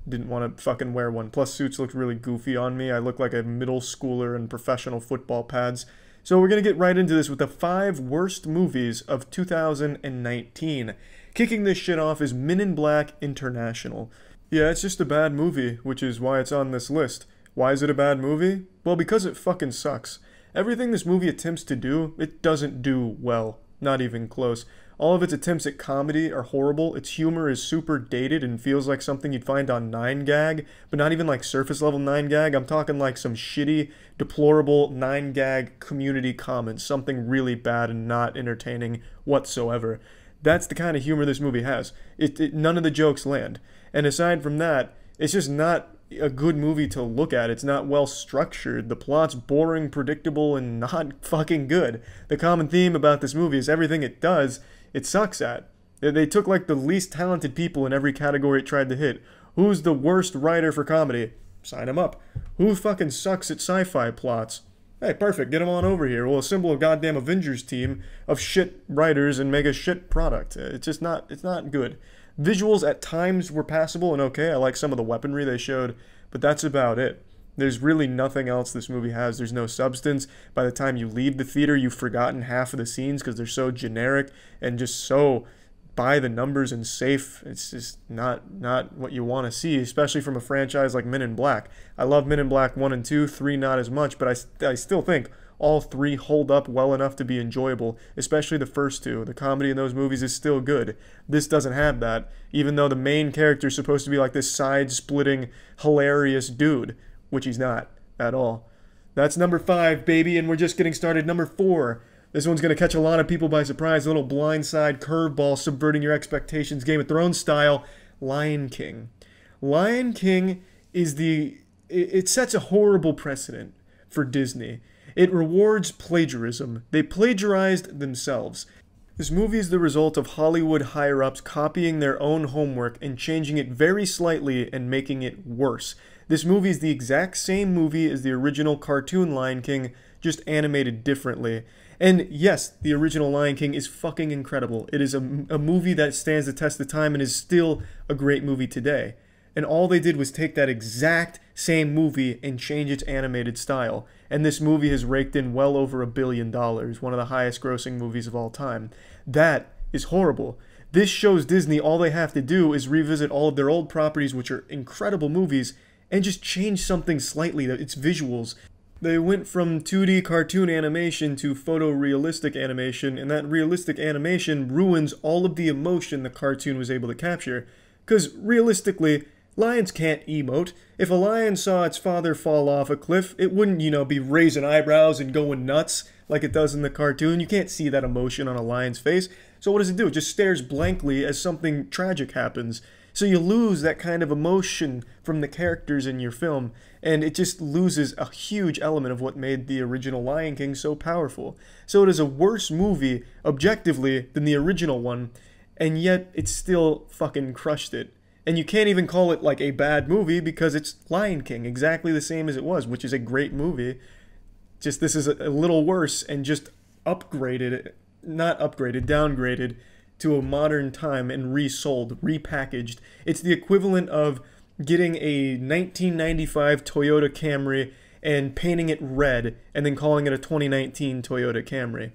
didn't want to fucking wear one. Plus, suits look really goofy on me. I look like a middle schooler in professional football pads. So we're going to get right into this with the 5 worst movies of 2019. Kicking this shit off is Men in Black International. Yeah, it's just a bad movie, which is why it's on this list. Why is it a bad movie? Well, because it fucking sucks. Everything this movie attempts to do, it doesn't do well. Not even close. All of its attempts at comedy are horrible. Its humor is super dated and feels like something you'd find on 9gag, but not even like surface level 9gag. I'm talking like some shitty, deplorable 9gag community comments, something really bad and not entertaining whatsoever. That's the kind of humor this movie has. None of the jokes land. And aside from that, it's just not a good movie to look at. It's not well structured. The plot's boring, predictable, and not fucking good. The common theme about this movie is everything it does, it sucks at. They took like the least talented people in every category it tried to hit. Who's the worst writer for comedy? Sign him up. Who fucking sucks at sci-fi plots? Hey, perfect, get him on over here. We'll assemble a goddamn Avengers team of shit writers and make a shit product. It's not good. Visuals at times were passable and okay. I like some of the weaponry they showed, but that's about it. There's really nothing else this movie has. There's no substance. By the time you leave the theater, you've forgotten half of the scenes because they're so generic and just so by the numbers and safe. It's just not what you want to see, especially from a franchise like Men in Black. I love Men in Black 1 and 2, 3 not as much, but I still think all 3 hold up well enough to be enjoyable, especially the first 2. The comedy in those movies is still good. This doesn't have that, even though the main character is supposed to be like this side-splitting, hilarious dude, which he's not at all. That's number 5, baby, and we're just getting started. Number 4. This one's going to catch a lot of people by surprise. A little blindside curveball subverting your expectations, Game of Thrones style. Lion King. Lion King is it sets a horrible precedent for Disney. It rewards plagiarism. They plagiarized themselves. This movie is the result of Hollywood higher-ups copying their own homework and changing it very slightly and making it worse. This movie is the exact same movie as the original cartoon Lion King, just animated differently. And yes, the original Lion King is fucking incredible. It is a movie that stands the test of time and is still a great movie today. And all they did was take that exact same movie and change its animated style. And this movie has raked in well over $1 billion, one of the highest grossing movies of all time. That is horrible. This shows Disney all they have to do is revisit all of their old properties, which are incredible movies, and just change something slightly, its visuals. They went from 2D cartoon animation to photorealistic animation, and that realistic animation ruins all of the emotion the cartoon was able to capture. Because realistically, lions can't emote. If a lion saw its father fall off a cliff, it wouldn't, be raising eyebrows and going nuts like it does in the cartoon. You can't see that emotion on a lion's face. So what does it do? It just stares blankly as something tragic happens. So you lose that kind of emotion from the characters in your film, and it just loses a huge element of what made the original Lion King so powerful. So it is a worse movie, objectively, than the original one, and yet it still fucking crushed it. And you can't even call it like a bad movie because it's Lion King, exactly the same as it was, which is a great movie. Just this is a little worse and just downgraded to a modern time and resold, repackaged. It's the equivalent of getting a 1995 Toyota Camry and painting it red and then calling it a 2019 Toyota Camry.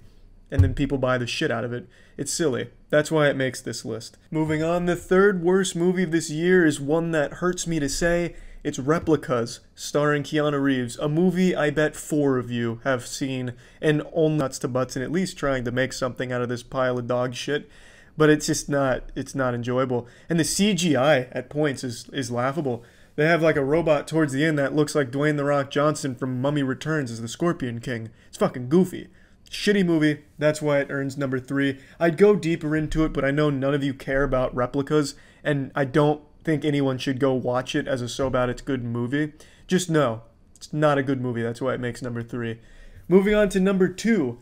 and then people buy the shit out of it. It's silly. That's why it makes this list. Moving on, the third worst movie of this year is one that hurts me to say. It's Replicas, starring Keanu Reeves, a movie I bet 4 of you have seen, and all nuts to butts, and at least trying to make something out of this pile of dog shit. But it's just not enjoyable. And the CGI at points is laughable. They have like a robot towards the end that looks like Dwayne "The Rock" Johnson from Mummy Returns as the Scorpion King. It's fucking goofy. Shitty movie. That's why it earns number 3. I'd go deeper into it, but I know none of you care about Replicas, and I don't think anyone should go watch it as a so bad it's good movie. Just know, it's not a good movie. That's why it makes number 3. Moving on to number 2.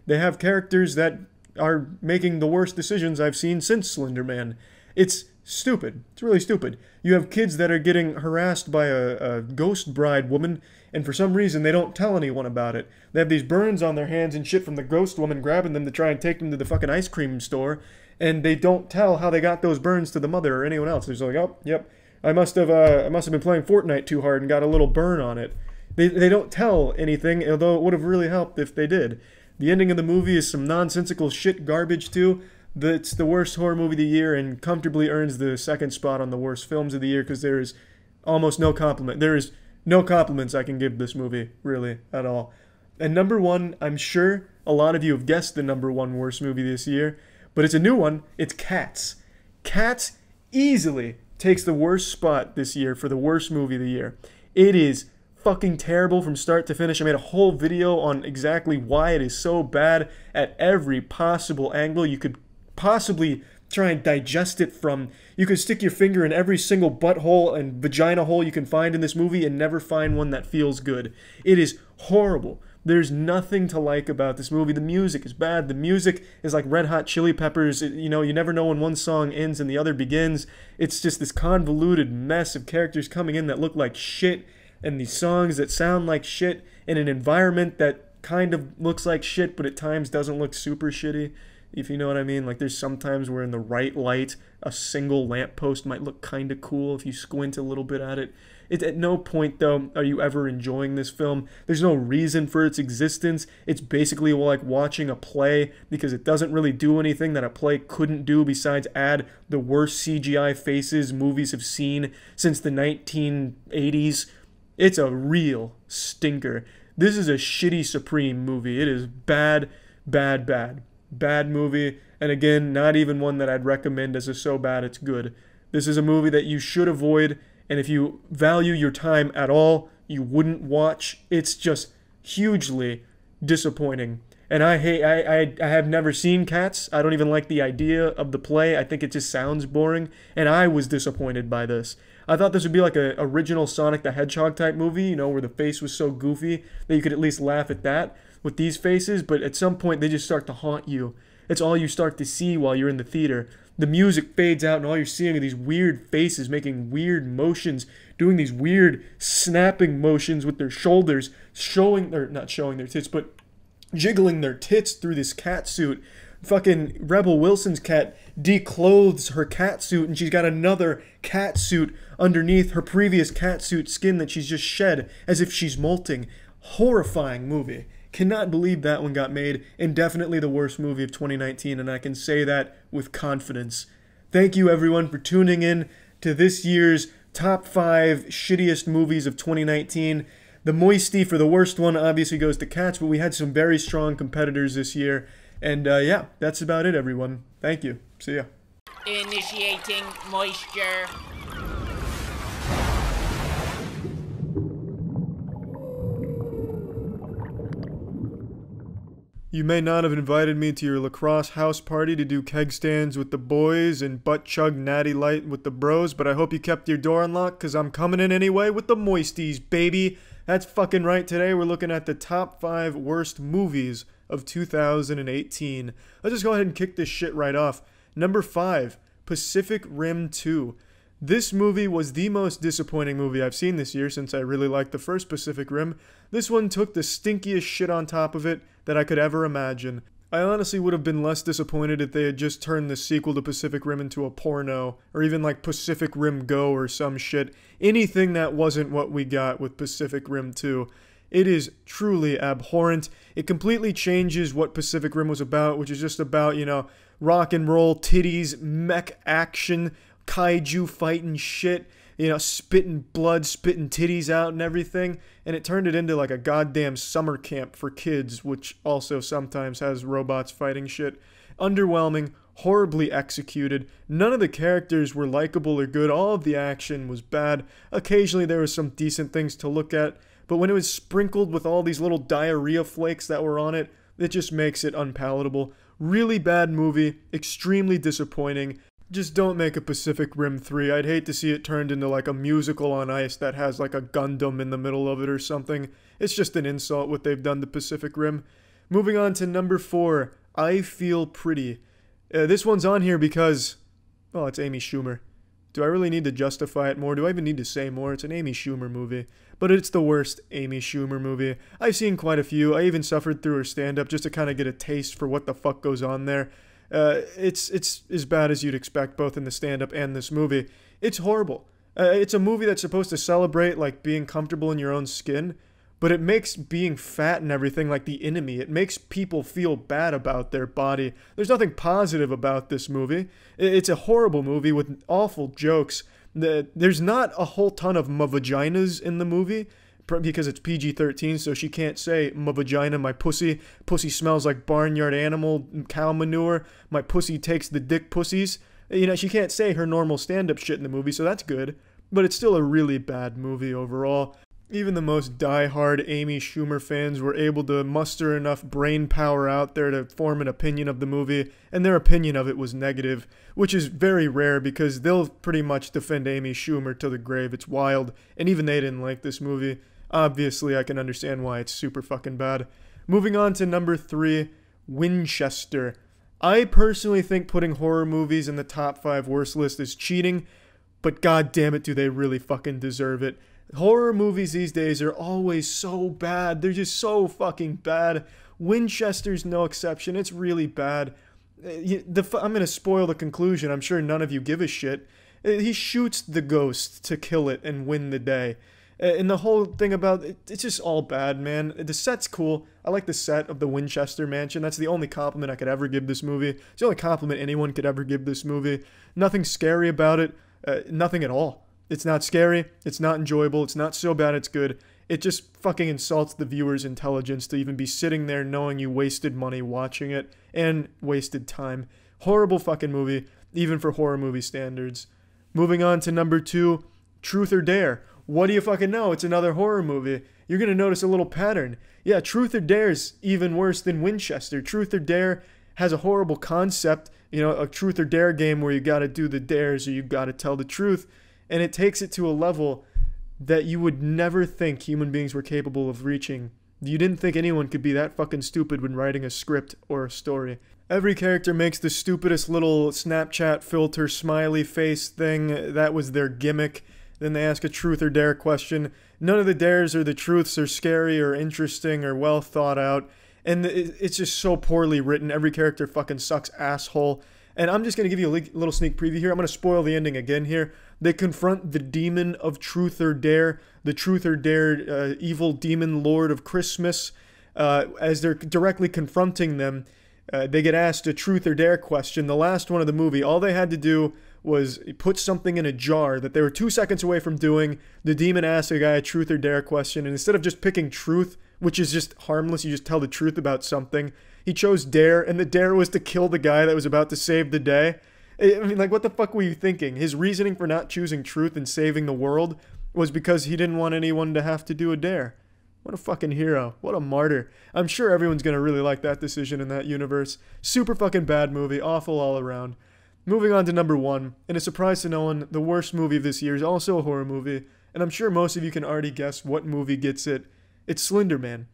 They have characters that are making the worst decisions I've seen since Slender Man. It's stupid. It's really stupid. You have kids that are getting harassed by a ghost bride woman, and for some reason they don't tell anyone about it. They have these burns on their hands and shit from the ghost woman grabbing them to try and take them to the fucking ice cream store, and they don't tell how they got those burns to the mother or anyone else. They're just like, oh, yep, I must have been playing Fortnite too hard and got a little burn on it. They don't tell anything, although it would have really helped if they did. The ending of the movie is some nonsensical shit garbage too. It's the worst horror movie of the year and comfortably earns the second spot on the worst films of the year because there is almost no compliment. There is no compliments I can give this movie, really, at all. And number 1, I'm sure a lot of you have guessed the number 1 worst movie this year, but it's a new one. It's Cats. Cats easily takes the worst spot this year for the worst movie of the year. It is fucking terrible from start to finish. I made a whole video on exactly why it is so bad at every possible angle you could possibly try and digest it from. You could stick your finger in every single butthole and vagina hole you can find in this movie and never find one that feels good. It is horrible. There's nothing to like about this movie. The music is bad. The music is like Red Hot Chili Peppers. You never know when one song ends and the other begins. It's just this convoluted mess of characters coming in that look like shit, and these songs that sound like shit in an environment that kind of looks like shit, but at times doesn't look super shitty, if you know what I mean. Like, there's sometimes where in the right light, a single lamppost might look kind of cool if you squint a little bit at it. At no point, though, are you ever enjoying this film. There's no reason for its existence. It's basically like watching a play because it doesn't really do anything that a play couldn't do besides add the worst CGI faces movies have seen since the 1980s. It's a real stinker. This is a shitty Supreme movie. It is bad, bad, bad. Bad movie. And again, not even one that I'd recommend as a so bad it's good. This is a movie that you should avoid, and if you value your time at all, you wouldn't watch. It's just hugely disappointing. And I have never seen Cats. I don't even like the idea of the play. I think it just sounds boring, and I was disappointed by this. I thought this would be like an original Sonic the Hedgehog type movie, where the face was so goofy that you could at least laugh at that with these faces, but at some point they just start to haunt you. It's all you start to see while you're in the theater. The music fades out and all you're seeing are these weird faces making weird motions, doing these weird snapping motions with their shoulders, not showing their tits, but jiggling their tits through this cat suit. Fucking Rebel Wilson's cat declothes her cat suit, and she's got another cat suit underneath her previous cat suit skin that she's just shed as if she's molting. Horrifying movie. Cannot believe that one got made, and definitely the worst movie of 2019, and I can say that with confidence. Thank you everyone for tuning in to this year's top 5 shittiest movies of 2019. The moisty for the worst one obviously goes to Cats, but we had some very strong competitors this year. And yeah, that's about it, everyone. Thank you. See ya. Initiating moisture. You may not have invited me to your lacrosse house party to do keg stands with the boys and butt chug natty light with the bros, but I hope you kept your door unlocked because I'm coming in anyway with the moisties, baby. That's fucking right. Today we're looking at the top 5 worst movies of 2018. Let's just go ahead and kick this shit right off. Number 5, Pacific Rim 2. This movie was the most disappointing movie I've seen this year since I really liked the first Pacific Rim. This one took the stinkiest shit on top of it that I could ever imagine. I honestly would have been less disappointed if they had just turned the sequel to Pacific Rim into a porno, or even like Pacific Rim Go or some shit. Anything that wasn't what we got with Pacific Rim 2. It is truly abhorrent. It completely changes what Pacific Rim was about, which is just about, rock and roll, titties, mech action, kaiju fighting shit, spitting blood, spitting titties out and everything. And it turned it into like a goddamn summer camp for kids, which also sometimes has robots fighting shit. Underwhelming, horribly executed. None of the characters were likable or good. All of the action was bad. Occasionally there were some decent things to look at, but when it was sprinkled with all these little diarrhea flakes that were on it, it just makes it unpalatable. Really bad movie, extremely disappointing. Just don't make a Pacific Rim 3. I'd hate to see it turned into like a musical on ice that has like a Gundam in the middle of it or something. It's just an insult what they've done to Pacific Rim. Moving on to number 4, I Feel Pretty. This one's on here because, well, it's Amy Schumer. Do I really need to justify it more? Do I even need to say more? It's an Amy Schumer movie. But it's the worst Amy Schumer movie. I've seen quite a few. I even suffered through her stand-up just to kind of get a taste for what the fuck goes on there. It's as bad as you'd expect, both in the stand-up and this movie. It's horrible. It's a movie that's supposed to celebrate, like, being comfortable in your own skin, but it makes being fat and everything like the enemy. It makes people feel bad about their body. There's nothing positive about this movie. It's a horrible movie with awful jokes. There's not a whole ton of vaginas in the movie because it's PG-13, so she can't say my vagina, my pussy. Pussy smells like barnyard animal, cow manure. My pussy takes the dick pussies. She can't say her normal stand-up shit in the movie, so that's good. But it's still a really bad movie overall. Even the most die-hard Amy Schumer fans were able to muster enough brain power out there to form an opinion of the movie, and their opinion of it was negative, which is very rare because they'll pretty much defend Amy Schumer to the grave. It's wild, and even they didn't like this movie. Obviously, I can understand why it's super fucking bad. Moving on to number 3, Winchester. I personally think putting horror movies in the top 5 worst list is cheating, but god damn it, do they really fucking deserve it. Horror movies these days are always so bad. They're just so fucking bad. Winchester's no exception. It's really bad. I'm going to spoil the conclusion. I'm sure none of you give a shit. He shoots the ghost to kill it and win the day. And the whole thing about it, it's just all bad, man. The set's cool. I like the set of the Winchester Mansion. That's the only compliment I could ever give this movie. It's the only compliment anyone could ever give this movie. Nothing scary about it. Nothing at all. It's not scary, it's not enjoyable, it's not so bad it's good. It just fucking insults the viewer's intelligence to even be sitting there knowing you wasted money watching it and wasted time. Horrible fucking movie, even for horror movie standards. Moving on to number 2, Truth or Dare. What do you fucking know? It's another horror movie. You're gonna notice a little pattern. Yeah, Truth or Dare's even worse than Winchester. Truth or Dare has a horrible concept, a Truth or Dare game where you gotta do the dares or you gotta tell the truth. And it takes it to a level that you would never think human beings were capable of reaching. You didn't think anyone could be that fucking stupid when writing a script or a story. Every character makes the stupidest little Snapchat filter smiley face thing. That was their gimmick. Then they ask a truth or dare question. None of the dares or the truths are scary or interesting or well thought out. And it's just so poorly written. Every character fucking sucks asshole. And I'm just going to give you a little sneak preview here. I'm going to spoil the ending again here. They confront the demon of Truth or Dare, the Truth or Dare evil demon lord of Christmas. As they're directly confronting them, they get asked a Truth or Dare question. The last one of the movie, all they had to do was put something in a jar that they were 2 seconds away from doing. The demon asked a guy a Truth or Dare question, and instead of just picking truth, which is just harmless, you just tell the truth about something, he chose dare, and the dare was to kill the guy that was about to save the day. I mean, like, what the fuck were you thinking? His reasoning for not choosing truth and saving the world was because he didn't want anyone to have to do a dare. What a fucking hero. What a martyr. I'm sure everyone's gonna really like that decision in that universe. Super fucking bad movie. Awful all around. Moving on to number 1, and a surprise to no one, the worst movie of this year is also a horror movie, and I'm sure most of you can already guess what movie gets it. It's Slender Man.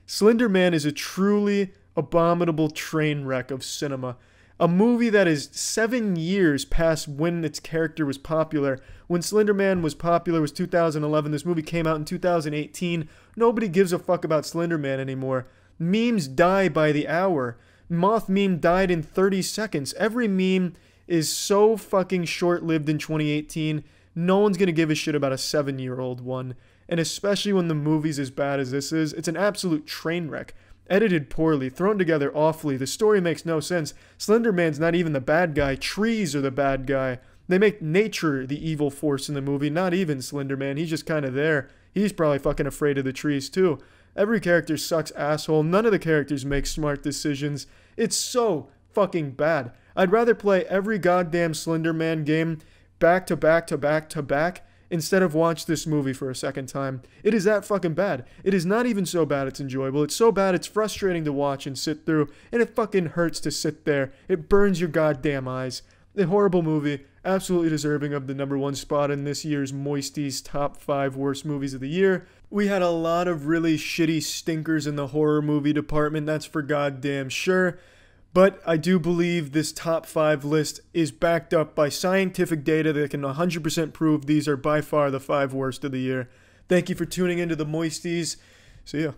Slender Man is a truly abominable train wreck of cinema. A movie that is 7 years past when its character was popular. When Slender Man was popular was 2011. This movie came out in 2018. Nobody gives a fuck about Slender Man anymore. Memes die by the hour. Moth meme died in 30 seconds. Every meme is so fucking short-lived in 2018. No one's gonna give a shit about a 7-year-old one. And especially when the movie's as bad as this is, it's an absolute train wreck. Edited poorly, thrown together awfully, the story makes no sense. Slender Man's not even the bad guy, trees are the bad guy. They make nature the evil force in the movie, not even Slender Man, he's just kind of there. He's probably fucking afraid of the trees too. Every character sucks asshole, none of the characters make smart decisions. It's so fucking bad. I'd rather play every goddamn Slender Man game back to back to back to back instead of watch this movie for a second time. It is that fucking bad. It is not even so bad it's enjoyable. It's so bad it's frustrating to watch and sit through, and it fucking hurts to sit there. It burns your goddamn eyes. A horrible movie, absolutely deserving of the #1 spot in this year's Moistie's top 5 worst movies of the year. We had a lot of really shitty stinkers in the horror movie department, that's for goddamn sure. But I do believe this top 5 list is backed up by scientific data that can 100% prove these are by far the 5 worst of the year. Thank you for tuning into the Moisties. See ya.